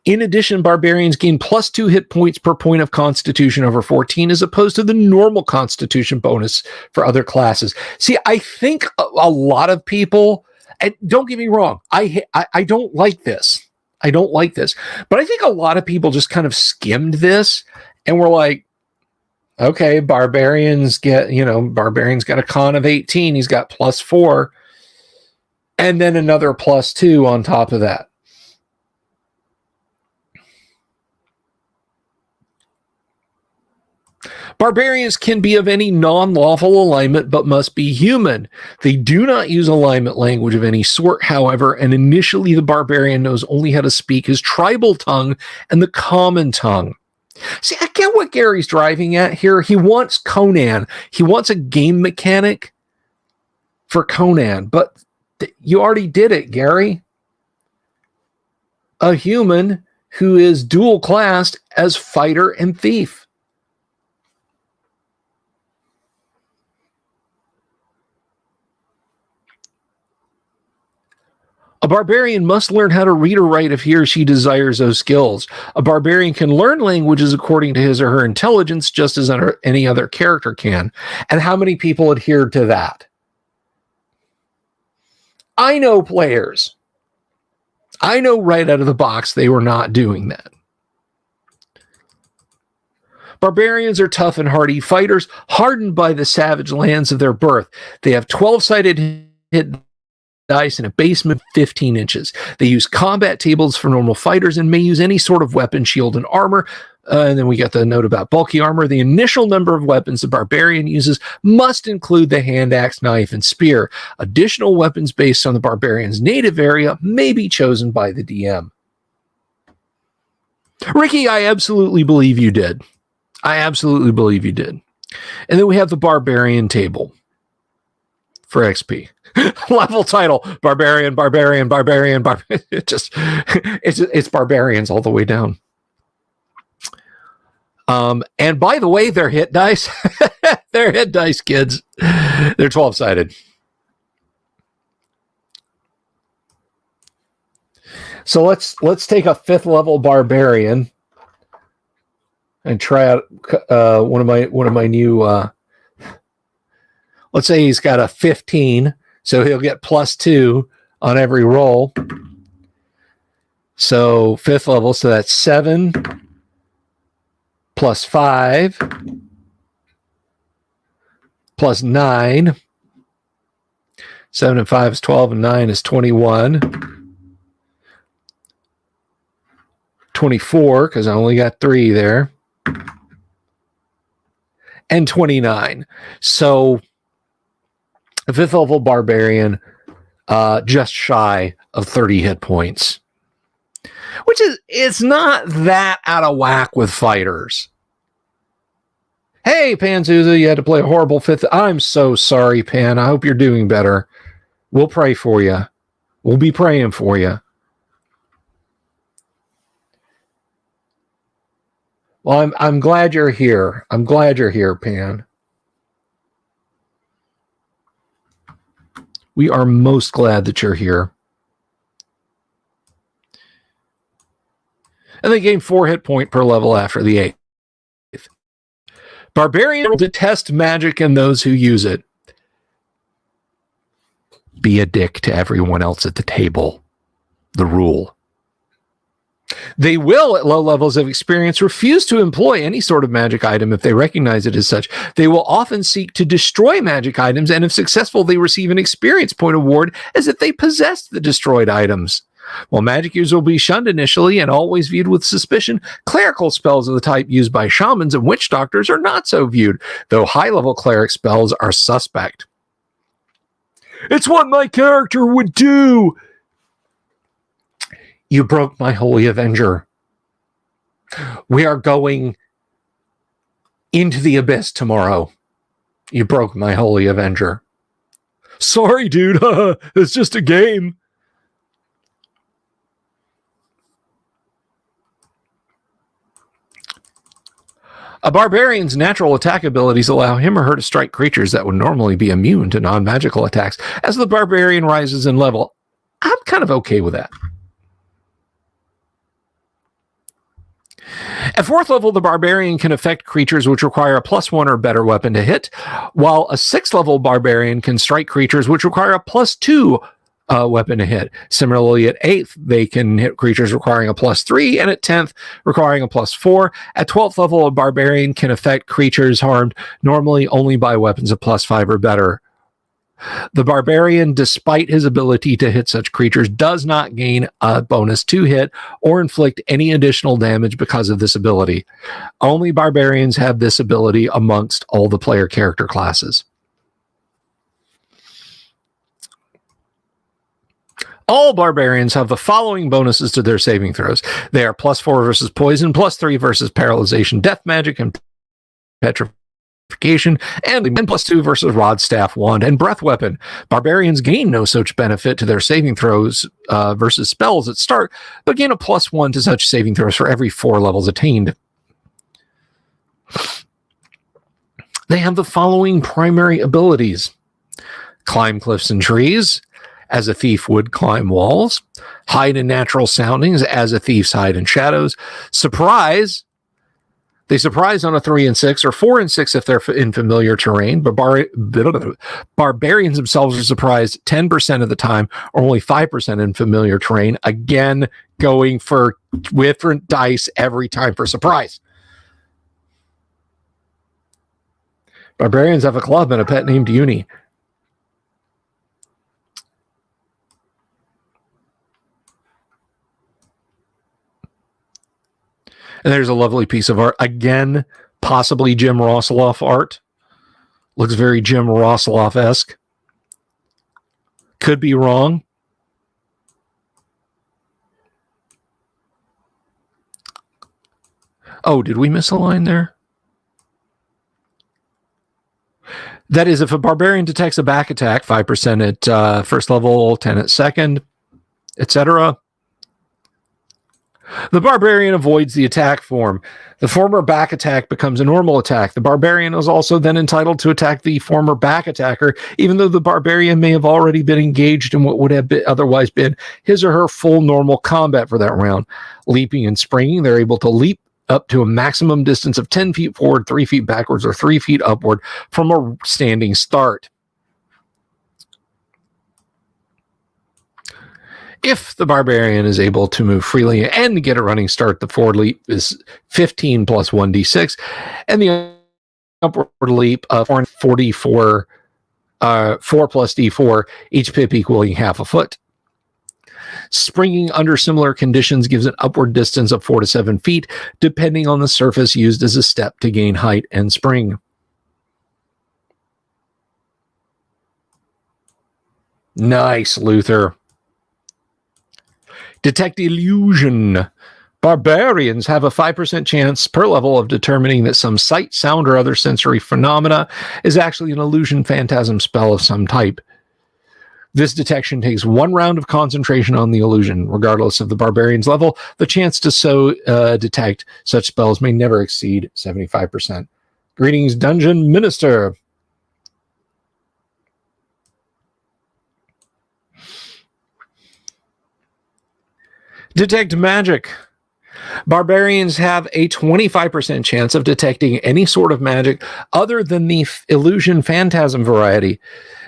In addition, barbarians gain +2 hit points per point of constitution over 14, as opposed to the normal constitution bonus for other classes. See, I think a lot of people, and don't get me wrong, I don't like this. I don't like this. But I think a lot of people just kind of skimmed this and were like, Okay, barbarians got a con of 18. He's got +4. And then another +2 on top of that. Barbarians can be of any non-lawful alignment, but must be human. They do not use alignment language of any sort, however, and initially the barbarian knows only how to speak his tribal tongue and the common tongue. See, I get what Gary's driving at here. He wants Conan. He wants a game mechanic for Conan, but you already did it, Gary. A human who is dual classed as fighter and thief. A barbarian must learn how to read or write if he or she desires those skills. A barbarian can learn languages according to his or her intelligence, just as any other character can. And how many people adhere to that? I know players. I know right out of the box they were not doing that. Barbarians are tough and hardy fighters, hardened by the savage lands of their birth. They have 12-sided hit dice and a basement 15 inches. They use combat tables for normal fighters and may use any sort of weapon, shield, and armor. And then we got the note about bulky armor. The initial number of weapons the barbarian uses must include the hand axe, knife, and spear. Additional weapons based on the barbarian's native area may be chosen by the DM. Ricky, I absolutely believe you did. I absolutely believe you did. And then we have the barbarian table for XP. Level title: Barbarian. It's barbarians all the way down. And by the way, they're hit dice. They're hit dice, kids. They're 12-sided. So let's take a 5th level barbarian and try out one of my new. Let's say he's got a 15. So he'll get +2 on every roll. So 5th level, so that's 7 + 5 + 9. 7 and 5 is 12, and 9 is 21. 24, because I only got 3 there. And 29. So a 5th level barbarian, just shy of 30 hit points, which it's not that out of whack with fighters. Hey, Panzuza, you had to play a horrible 5th. I'm so sorry, Pan. I hope you're doing better. We'll pray for you. We'll be praying for you. Well, I'm glad you're here. I'm glad you're here, Pan. We are most glad that you're here. And they gain 4 hit point per level after the 8th. Barbarians detest magic and those who use it. Be a dick to everyone else at the table. The rule. They will, at low levels of experience, refuse to employ any sort of magic item if they recognize it as such. They will often seek to destroy magic items, and if successful, they receive an experience point award as if they possessed the destroyed items. While magic users will be shunned initially and always viewed with suspicion, clerical spells of the type used by shamans and witch doctors are not so viewed, though high-level cleric spells are suspect. It's what my character would do! You broke my holy avenger. We are going into the abyss tomorrow. You broke my holy avenger. Sorry, dude. It's just a game. A barbarian's natural attack abilities allow him or her to strike creatures that would normally be immune to non-magical attacks. As the barbarian rises in level, I'm kind of okay with that. At 4th level, the barbarian can affect creatures which require a +1 or better weapon to hit, while a 6th level barbarian can strike creatures which require a +2 weapon to hit. Similarly, at 8th, they can hit creatures requiring a +3, and at 10th, requiring a +4. At 12th level, a barbarian can affect creatures harmed normally only by weapons of +5 or better. The barbarian, despite his ability to hit such creatures, does not gain a bonus to hit or inflict any additional damage because of this ability. Only barbarians have this ability amongst all the player character classes. All barbarians have the following bonuses to their saving throws. They are +4 versus poison, +3 versus paralyzation, death magic, and petrification, and +2 versus rod, staff, wand, and breath weapon. Barbarians gain no such benefit to their saving throws versus spells at start, but gain a +1 to such saving throws for every 4 levels attained. They have the following primary abilities: climb cliffs and trees, as a thief would climb walls; hide in natural surroundings, as a thief's hide in shadows; surprise, they surprise on a 3 and 6, or 4 and 6 if they're in familiar terrain. Barbarians themselves are surprised 10% of the time, or only 5% in familiar terrain. Again, going for different dice every time for surprise. Barbarians have a club and a pet named Uni. And there's a lovely piece of art. Again, possibly Jim Rosloff art. Looks very Jim Rosloff-esque. Could be wrong. Oh, did we miss a line there? That is, if a barbarian detects a back attack, 5% at first level, 10 at second, etc., the barbarian avoids the attack form. The former back attack becomes a normal attack. The barbarian is also then entitled to attack the former back attacker, even though the barbarian may have already been engaged in what would have otherwise been his or her full normal combat for that round. Leaping and springing, they're able to leap up to a maximum distance of 10 feet forward, 3 feet backwards, or 3 feet upward from a standing start. If the barbarian is able to move freely and get a running start, the forward leap is 15 plus 1d6, and the upward leap of 44, 4 plus d4, each pip equaling half a foot. Springing under similar conditions gives an upward distance of 4 to 7 feet, depending on the surface used as a step to gain height and spring. Nice, Luther. Detect illusion. Barbarians have a 5% chance per level of determining that some sight, sound, or other sensory phenomena is actually an illusion phantasm spell of some type. This detection takes 1 round of concentration on the illusion. Regardless of the barbarian's level, the chance to detect such spells may never exceed 75%. Greetings, Dungeon Minister. Detect magic. Barbarians have a 25% chance of detecting any sort of magic other than the illusion phantasm variety.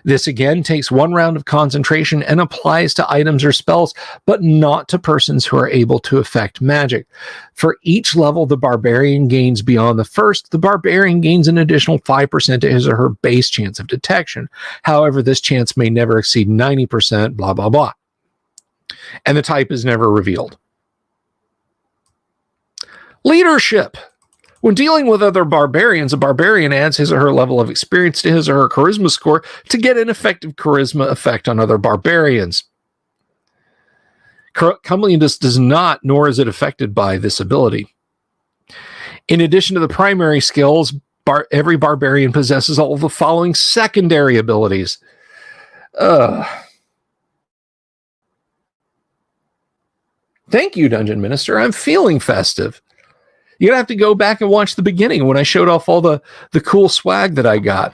This again takes 1 round of concentration and applies to items or spells, but not to persons who are able to affect magic. For each level the barbarian gains beyond the first, the barbarian gains an additional 5% to his or her base chance of detection. However, this chance may never exceed 90%, blah, blah, blah. And the type is never revealed. Leadership. When dealing with other barbarians, a barbarian adds his or her level of experience to his or her charisma score to get an effective charisma effect on other barbarians. Comeliness does not, nor is it affected by this ability. In addition to the primary skills, every barbarian possesses all of the following secondary abilities. Thank you, Dungeon Minister. I'm feeling festive. You're going to have to go back and watch the beginning when I showed off all the cool swag that I got.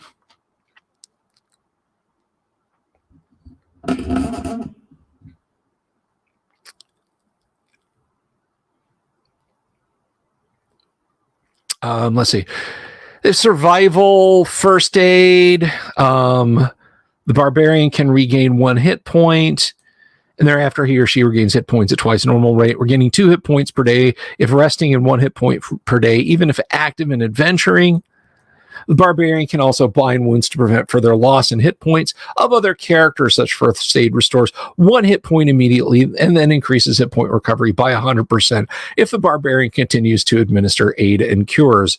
Let's see. There's survival, first aid, The barbarian can regain 1 hit point, and thereafter he or she regains hit points at twice normal rate, regaining 2 hit points per day if resting and 1 hit point per day, even if active and adventuring. The barbarian can also bind wounds to prevent further loss in hit points of other characters. Such first aid restores 1 hit point immediately and then increases hit point recovery by 100% if the barbarian continues to administer aid and cures.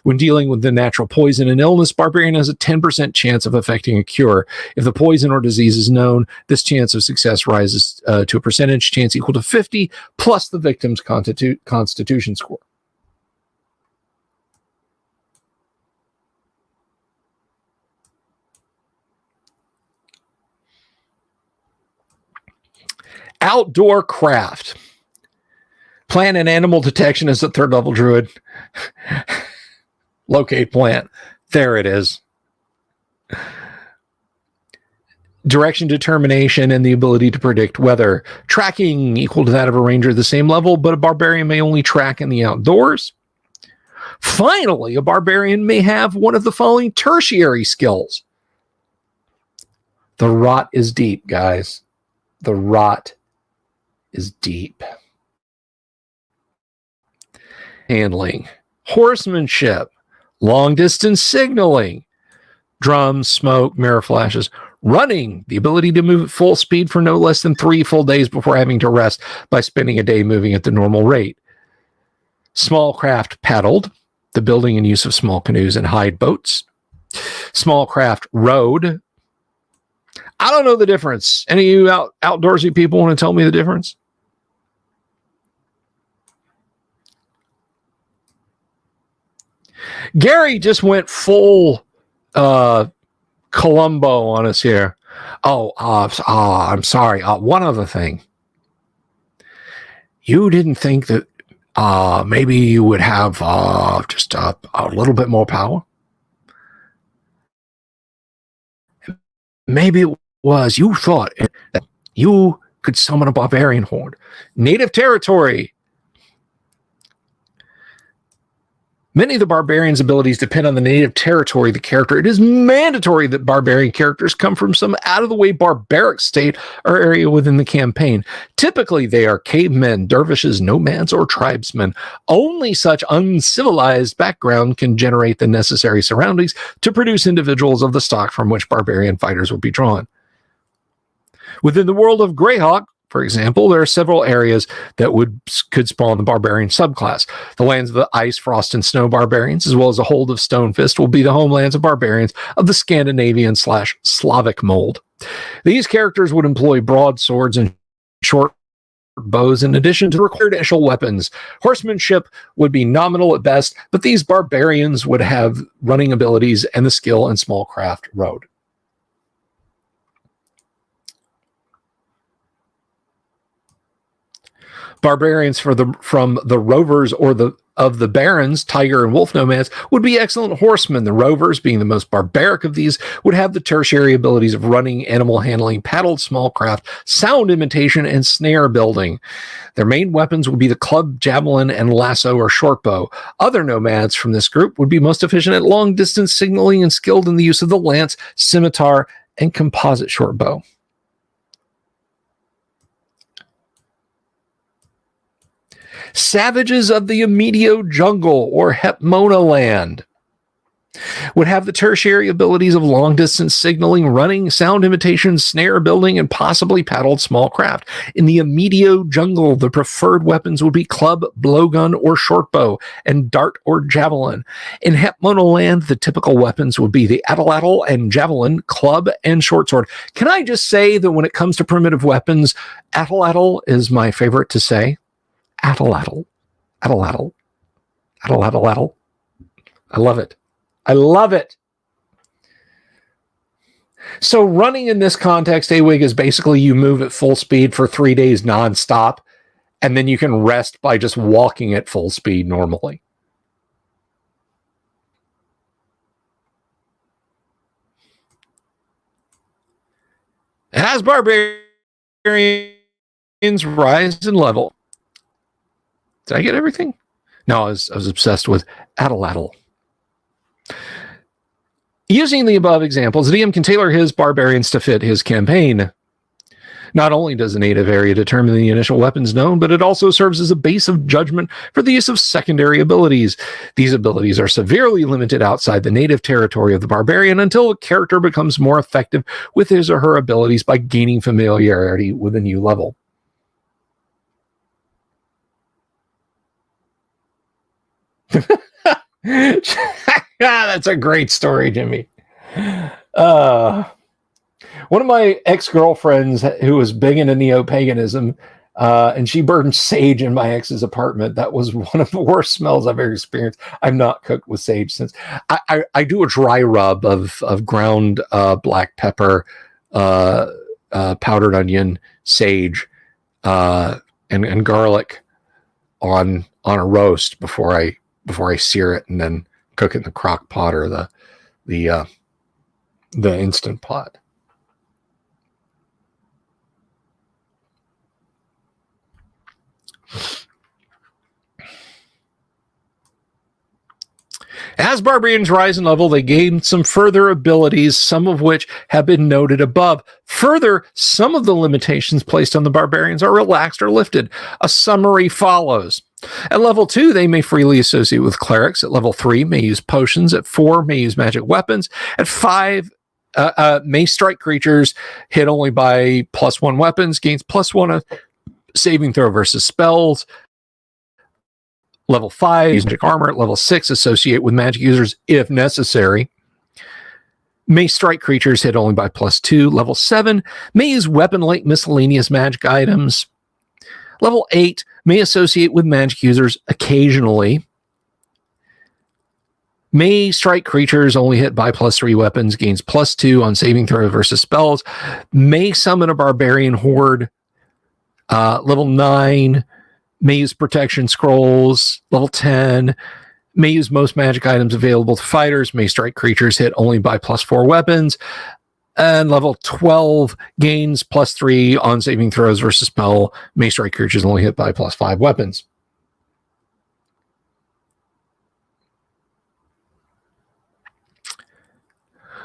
When dealing with the natural poison and illness, barbarian has a 10% chance of effecting a cure. If the poison or disease is known, this chance of success rises to a percentage chance equal to 50 plus the victim's constitution score. Outdoor craft. Plant and animal detection is a 3rd level druid. Locate plant. There it is. Direction determination and the ability to predict weather. Tracking equal to that of a ranger at the same level, but a barbarian may only track in the outdoors. Finally, a barbarian may have one of the following tertiary skills. The rot is deep, guys. The rot is deep. Handling, horsemanship, long distance signaling, drums, smoke, mirror flashes, running, the ability to move at full speed for no less than 3 full days before having to rest by spending a day moving at the normal rate. Small craft paddled, the building and use of small canoes and hide boats. Small craft rowed. I don't know the difference. Any of you outdoorsy people want to tell me the difference? Gary just went full Columbo on us here. I'm sorry. One other thing. You didn't think that maybe you would have just a little bit more power? Maybe it was you thought that you could summon a barbarian horde. Native territory. Many of the barbarian's abilities depend on the native territory of the character. It is mandatory that barbarian characters come from some out-of-the-way barbaric state or area within the campaign. Typically, they are cavemen, dervishes, nomads, or tribesmen. Only such uncivilized background can generate the necessary surroundings to produce individuals of the stock from which barbarian fighters will be drawn. Within the world of Greyhawk, for example, there are several areas that could spawn the barbarian subclass. The lands of the ice, frost, and snow barbarians, as well as the hold of Stonefist, will be the homelands of barbarians of the Scandinavian/Slavic mold. These characters would employ broadswords and short bows in addition to the required initial weapons. Horsemanship would be nominal at best, but these barbarians would have running abilities and the skill and small craft rowed. Barbarians from the rovers or of the barons, tiger and wolf nomads, would be excellent horsemen. The rovers, being the most barbaric of these, would have the tertiary abilities of running, animal handling, paddled small craft, sound imitation, and snare building. Their main weapons would be the club, javelin, and lasso or short bow. Other nomads from this group would be most efficient at long distance signaling and skilled in the use of the lance, scimitar, and composite short bow. Savages of the Immediate Jungle or Hepmona Land would have the tertiary abilities of long-distance signaling, running, sound imitation, snare building, and possibly paddled small craft. In the Immediate Jungle, the preferred weapons would be club, blowgun, or shortbow, and dart or javelin. In Hepmona Land, the typical weapons would be the atlatl and javelin, club, and shortsword. Can I just say that when it comes to primitive weapons, atlatl is my favorite to say. Atlatl. Atlatl. Atlatl. I love it. I love it. So running in this context, AWIG, is basically you move at full speed for 3 days nonstop, and then you can rest by just walking at full speed normally. As barbarians rise in level. Did I get everything? No, I was obsessed with Atlatl. Using the above examples, the DM can tailor his barbarians to fit his campaign. Not only does the native area determine the initial weapons known, but it also serves as a base of judgment for the use of secondary abilities. These abilities are severely limited outside the native territory of the barbarian until a character becomes more effective with his or her abilities by gaining familiarity with a new level. That's a great story, Jimmy. One of my ex-girlfriends who was big into neo-paganism, and she burned sage in my ex's apartment. That was one of the worst smells I've ever experienced. I've not cooked with sage since. I do a dry rub of ground black pepper, powdered onion, sage, and garlic on a roast before I sear it and then cook it in the crock pot or the instant pot. As barbarians rise in level, they gain some further abilities, some of which have been noted above. Further, some of the limitations placed on the barbarians are relaxed or lifted. A summary follows. At level 2, they may freely associate with clerics. At level 3, may use potions. At 4, may use magic weapons. At 5, may strike creatures, hit only by +1 weapons, gains +1 saving throw versus spells. Level 5, use magic armor. At level 6, associate with magic users if necessary. May strike creatures, hit only by +2. Level 7, may use weapon-like miscellaneous magic items. Level 8, may associate with magic users occasionally. May strike creatures, only hit by +3 weapons, gains +2 on saving throw versus spells. May summon a barbarian horde. Level 9, may use protection scrolls. Level 10, may use most magic items available to fighters. May strike creatures, hit only by +4 weapons. And level 12, gains +3 on saving throws versus spell. May strike creatures, only hit by +5 weapons.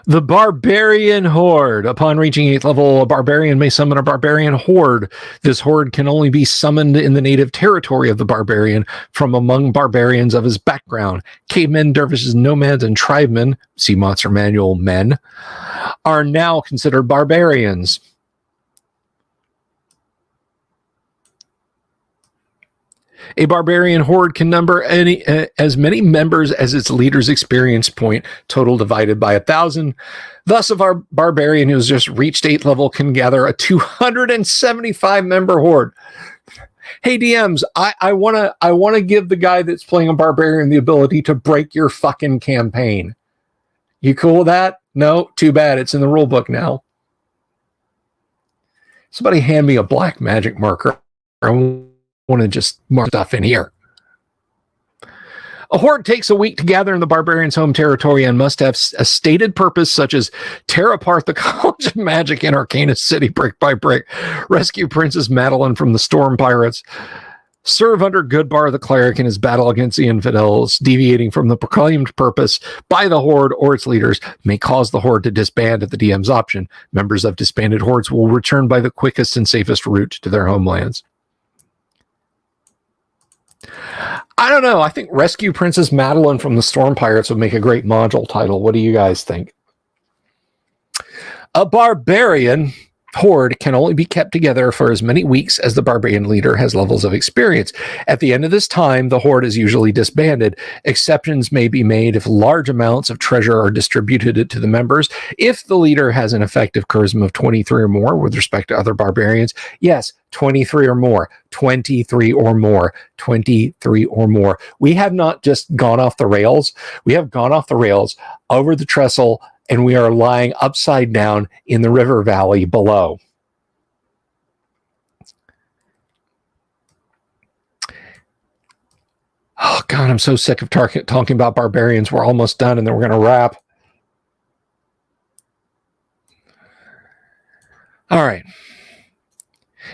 The Barbarian Horde. Upon reaching 8th level, a barbarian may summon a barbarian horde. This horde can only be summoned in the native territory of the barbarian from among barbarians of his background. Cavemen, dervishes, nomads, and tribemen, see Monster Manual men, are now considered barbarians. A barbarian horde can number as many members as its leader's experience point, total divided by 1,000. Thus, a barbarian who has just reached 8th level can gather a 275-member horde. Hey, DMs, I want to give the guy that's playing a barbarian the ability to break your fucking campaign. You cool with that? No? Too bad. It's in the rule book now. Somebody hand me a black magic marker. I want to just mark stuff in here. A horde takes a week to gather in the barbarian's home territory and must have a stated purpose, such as tear apart the College of Magic in Arcana City brick by brick, rescue Princess Madeline from the Storm Pirates, serve under Goodbar the Cleric in his battle against the infidels. Deviating from the proclaimed purpose by the horde or its leaders may cause the horde to disband at the DM's option. Members of disbanded hordes will return by the quickest and safest route to their homelands. I don't know. I think Rescue Princess Madeline from the Storm Pirates would make a great module title. What do you guys think? A barbarian horde can only be kept together for as many weeks as the barbarian leader has levels of experience. At the end of this time, the horde is usually disbanded. Exceptions may be made if large amounts of treasure are distributed to the members. If the leader has an effective charisma of 23 or more with respect to other barbarians, yes, 23 or more, 23 or more, 23 or more. We have not just gone off the rails. We have gone off the rails over the trestle, and we are lying upside down in the river valley below. Oh, God, I'm so sick of talking about barbarians. We're almost done, and then we're going to wrap. All right.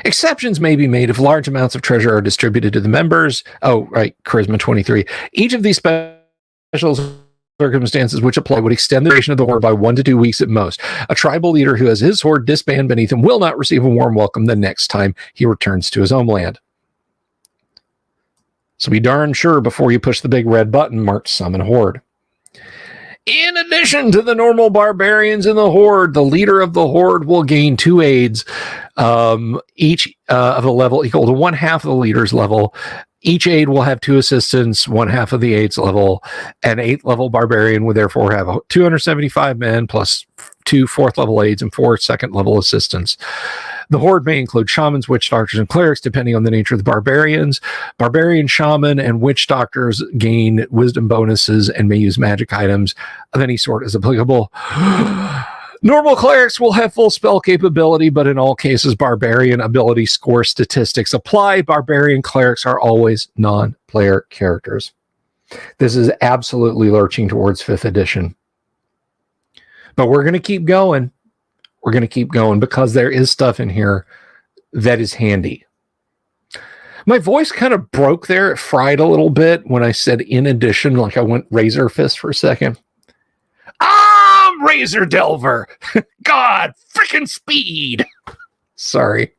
Exceptions may be made if large amounts of treasure are distributed to the members. Oh, right, charisma 23. Each of these specials circumstances which apply would extend the duration of the horde by 1 to 2 weeks at most. A tribal leader who has his horde disband beneath him will not receive a warm welcome the next time he returns to his homeland. So be darn sure before you push the big red button marked Summon Horde. In addition to the normal barbarians in the horde, the leader of the horde will gain 2 aids, each of a level equal to 1/2 of the leader's level. Each aid will have 2 assistants, 1/2 of the aid's level. An 8th level barbarian would therefore have 275 men plus 2 4th level aids and 4 2nd level assistants. The horde may include shamans, witch doctors, and clerics, depending on the nature of the barbarians. Barbarian, shaman, and witch doctors gain wisdom bonuses and may use magic items of any sort as applicable. Normal clerics will have full spell capability, but in all cases, barbarian ability score statistics apply. Barbarian clerics are always non-player characters. This is absolutely lurching towards 5th edition. But we're going to keep going. We're going to keep going because there is stuff in here that is handy. My voice kind of broke there. It fried a little bit when I said in addition, like I went razor fist for a second. I'm Razor Delver. God, freaking speed. Sorry.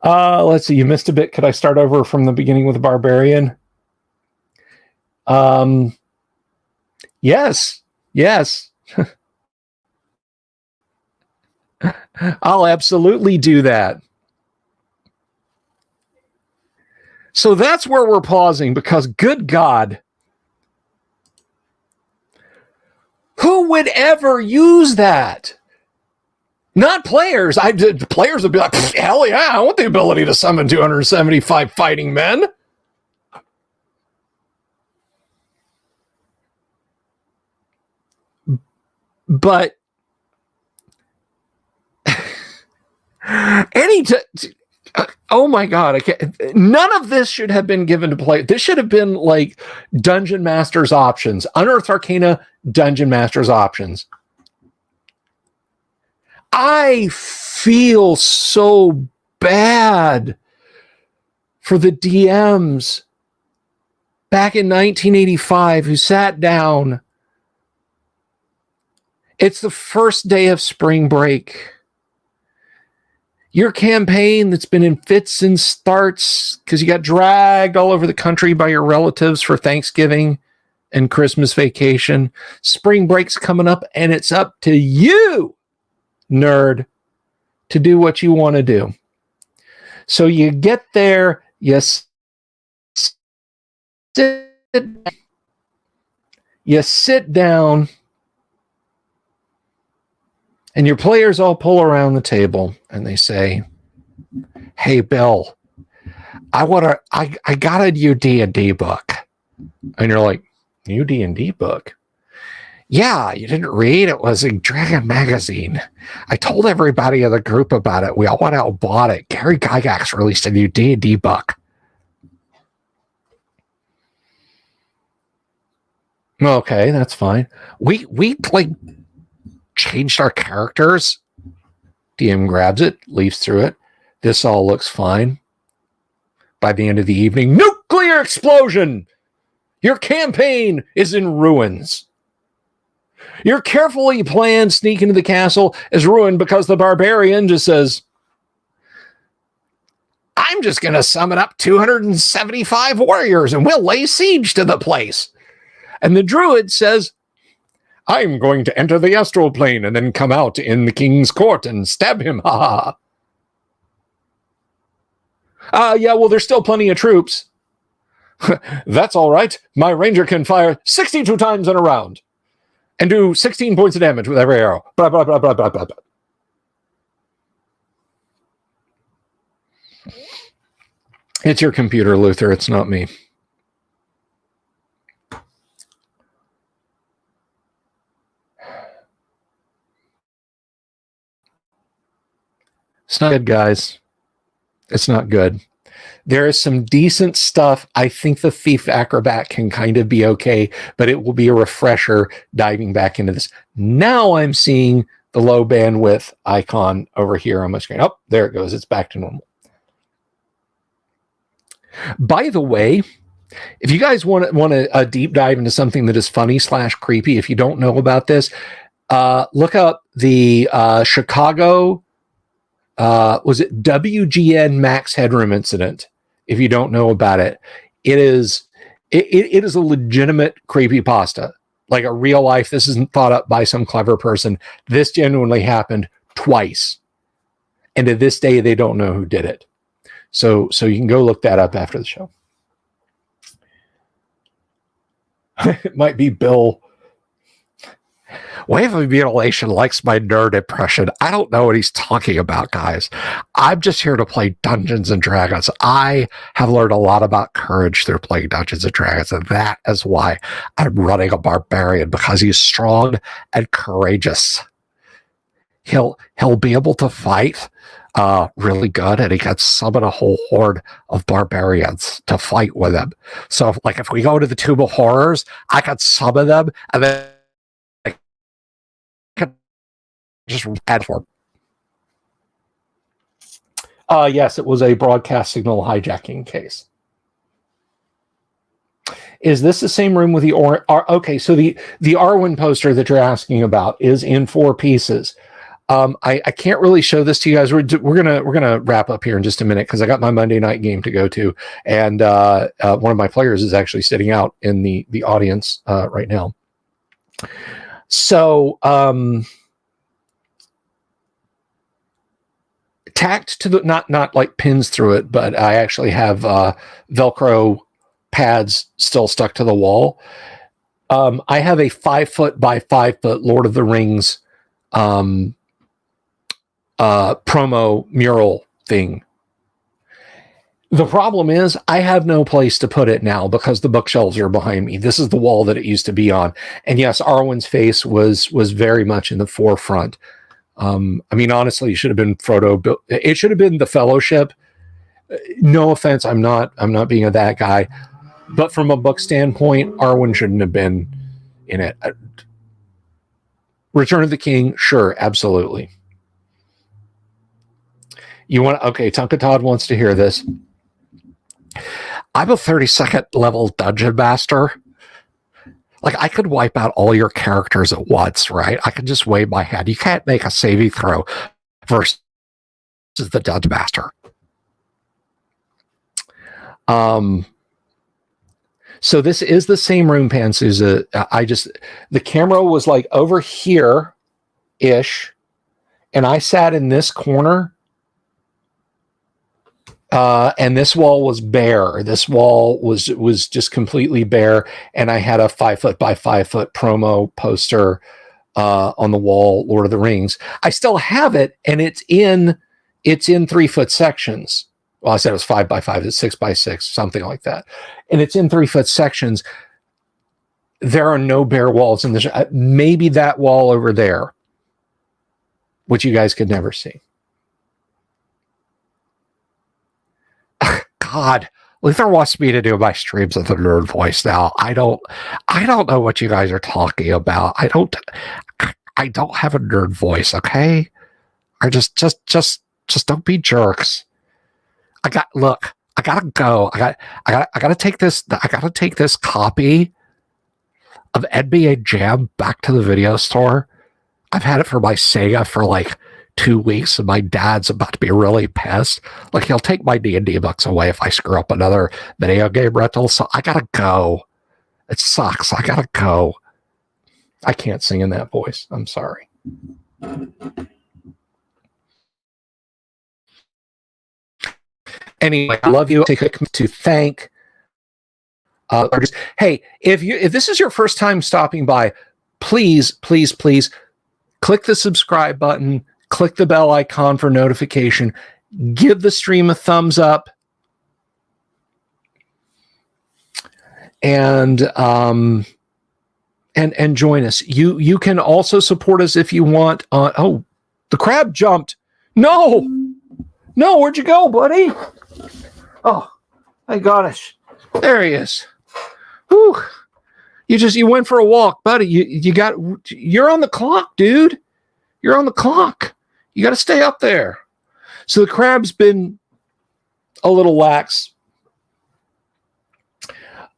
Let's see. You missed a bit. Could I start over from the beginning with a barbarian? Yes. I'll absolutely do that. So that's where we're pausing because good God, who would ever use that? Not players. Players would be like, hell yeah, I want the ability to summon 275 fighting men. But oh my God, none of this should have been given to play. This should have been like Dungeon Master's options. Unearthed Arcana Dungeon Master's options. I feel so bad for the DMs back in 1985 who sat down. It's the first day of spring break. Your campaign that's been in fits and starts because you got dragged all over the country by your relatives for Thanksgiving and Christmas vacation. Spring break's coming up, and it's up to you, nerd, to do what you want to do. So you get there, you sit down, and your players all pull around the table and they say, hey, Bill, I got a new D&D book. And you're like, new D&D book? Yeah, you didn't read? It was in Dragon Magazine. I told everybody in the group about it. We all went out and bought it. Gary Gygax released a new D&D book. Okay, that's fine. We like changed our characters. DM grabs it, leaves through it. This all looks fine. By the end of the evening, nuclear explosion! Your campaign is in ruins. Your carefully planned sneak into the castle is ruined because the barbarian just says, I'm just going to summon up 275 warriors and we'll lay siege to the place. And the druid says, I'm going to enter the astral plane and then come out in the king's court and stab him. Ha ha. Yeah, well, there's still plenty of troops. That's all right. My ranger can fire 62 times in a round and do 16 points of damage with every arrow. Blah, blah, blah, blah, blah, blah, blah. It's your computer, Luther. It's not me. It's not good, guys. It's not good. There is some decent stuff. I think the Thief Acrobat can kind of be okay, but it will be a refresher diving back into this. Now I'm seeing the low bandwidth icon over here on my screen. Oh, there it goes. It's back to normal. By the way, If you guys want a deep dive into something that is funny / creepy, if you don't know about this, look up the Chicago, was it WGN Max Headroom incident? If you don't know about it, it is a legitimate creepypasta, like a real life. This isn't thought up by some clever person. This genuinely happened twice, and to this day they don't know who did it. So you can go look that up after the show. It might be Bill. Wave of Mutilation likes my nerd impression. I don't know what he's talking about, guys. I'm just here to play Dungeons and Dragons. I have learned a lot about courage through playing Dungeons and Dragons, and that is why I'm running a barbarian, because he's strong and courageous. He'll be able to fight really good, and he can summon a whole horde of barbarians to fight with him. So, like, if we go to the Tomb of Horrors, I can summon them, and then I can just add for them. Yes, it was a broadcast signal hijacking case. Is this the same room with the okay, so the Arwen poster that you're asking about is in 4 pieces. I can't really show this to you guys. We're gonna wrap up here in just a minute because I got my Monday night game to go to, and one of my players is actually sitting out in the audience right now. So tacked to the not like pins through it, but I actually have Velcro pads still stuck to the wall. I have a 5 foot by 5 foot Lord of the Rings promo mural thing. The problem is I have no place to put it now because the bookshelves are behind me. This is the wall that it used to be on. And yes, Arwen's face was very much in the forefront. I mean, honestly, it should have been Frodo. It should have been the Fellowship. No offense, I'm not being a that guy. But from a book standpoint, Arwen shouldn't have been in it. Return of the King, sure, absolutely. You want okay? Tonka Todd wants to hear this. I'm a 32nd level dungeon master. Like, I could wipe out all your characters at once, right? I could just wave my hand. You can't make a saving throw versus the dungeon master. So this is the same room, Pansuza. The camera was like over here-ish, and I sat in this corner. And this wall was bare. This wall was just completely bare, and I had a 5 foot by 5 foot promo poster on the wall, Lord of the Rings. I still have it, and it's in 3 foot sections. Well, I said it was 5 by 5, it's 6 by 6, something like that, and it's in 3 foot sections. There are no bare walls in this. Maybe that wall over there, which you guys could never see. God, Luther wants me to do my streams with a nerd voice now. I don't know what you guys are talking about. I don't have a nerd voice, okay? Or just don't be jerks. I gotta go. I gotta take this copy of NBA Jam back to the video store. I've had it for my Sega for like 2 weeks, and my dad's about to be really pissed. Like, he'll take my D&D books away if I screw up another video game rental. So I gotta go. It sucks. I gotta go. I can't sing in that voice. I'm sorry. Anyway, I love you. Take a moment to thank. Hey, if this is your first time stopping by, please click the subscribe button. Click the bell icon for notification. Give the stream a thumbs up. And join us. You can also support us if you want. Oh, the crab jumped. No, where'd you go, buddy? Oh, my gosh. There he is. Whew. You went for a walk, buddy. You're on the clock, dude. You're on the clock. You got to stay up there. So the crab's been a little lax.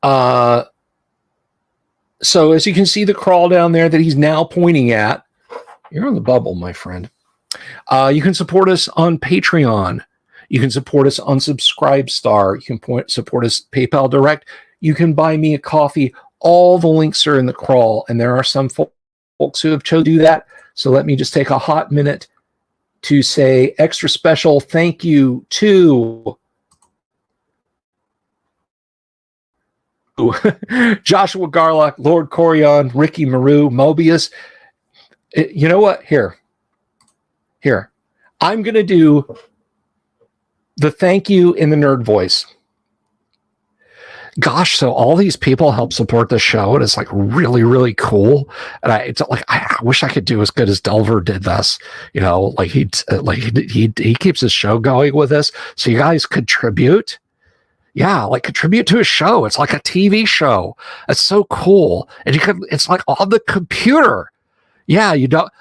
So as you can see the crawl down there that he's now pointing at, you're on the bubble, my friend. You can support us on Patreon. You can support us on Subscribestar. You can support us PayPal Direct. You can buy me a coffee. All the links are in the crawl, and there are some folks who have chosen to do that. So let me just take a hot minute to say extra special thank you to Joshua Garlock, Lord Corion, Ricky Maru, Mobius. You know what? Here. I'm going to do the thank you in the nerd voice. Gosh, so all these people help support the show, and it's like really, really cool. And I wish I could do as good as Delver did this. You know, like he keeps his show going with us. So you guys contribute. Yeah, like contribute to a show. It's like a TV show. It's so cool. And it's like on the computer. Yeah, you don't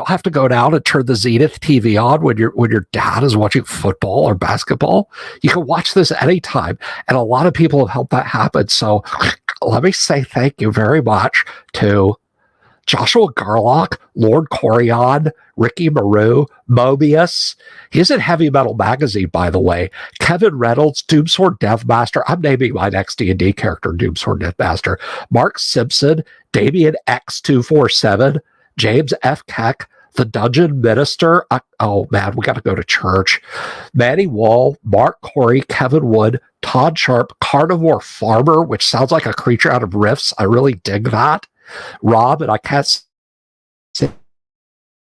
have to go down and turn the Zenith TV on when your dad is watching football or basketball. You can watch this anytime. And a lot of people have helped that happen. So let me say thank you very much to Joshua Garlock, Lord Corion, Ricky Maru, Mobius. He's in Heavy Metal Magazine, by the way. Kevin Reynolds, Doomsword Deathmaster. I'm naming my next D&D character Doomsword Deathmaster. Mark Simpson, Damien X247, James F. Keck, The Dungeon Minister. Oh, man, we got to go to church. Manny Wall, Mark Corey, Kevin Wood, Todd Sharp, Carnivore Farmer, which sounds like a creature out of Rifts. I really dig that. Rob, and I can't say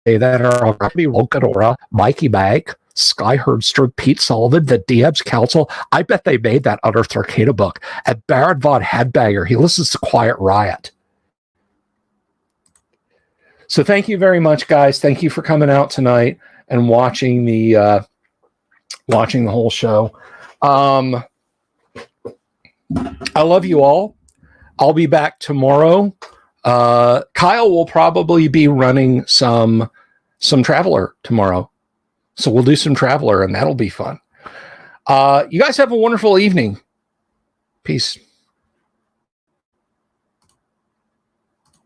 that, or Locanora, Mikey Mag, Sky Herdstrom, Pete Sullivan, the DM's Council. I bet they made that Unearthed Arcana book. And Baron Von Headbanger, he listens to Quiet Riot. So thank you very much, guys. Thank you for coming out tonight and watching the whole show. I love you all. I'll be back tomorrow. Kyle will probably be running some Traveler tomorrow. So we'll do some Traveler, and that'll be fun. You guys have a wonderful evening. Peace.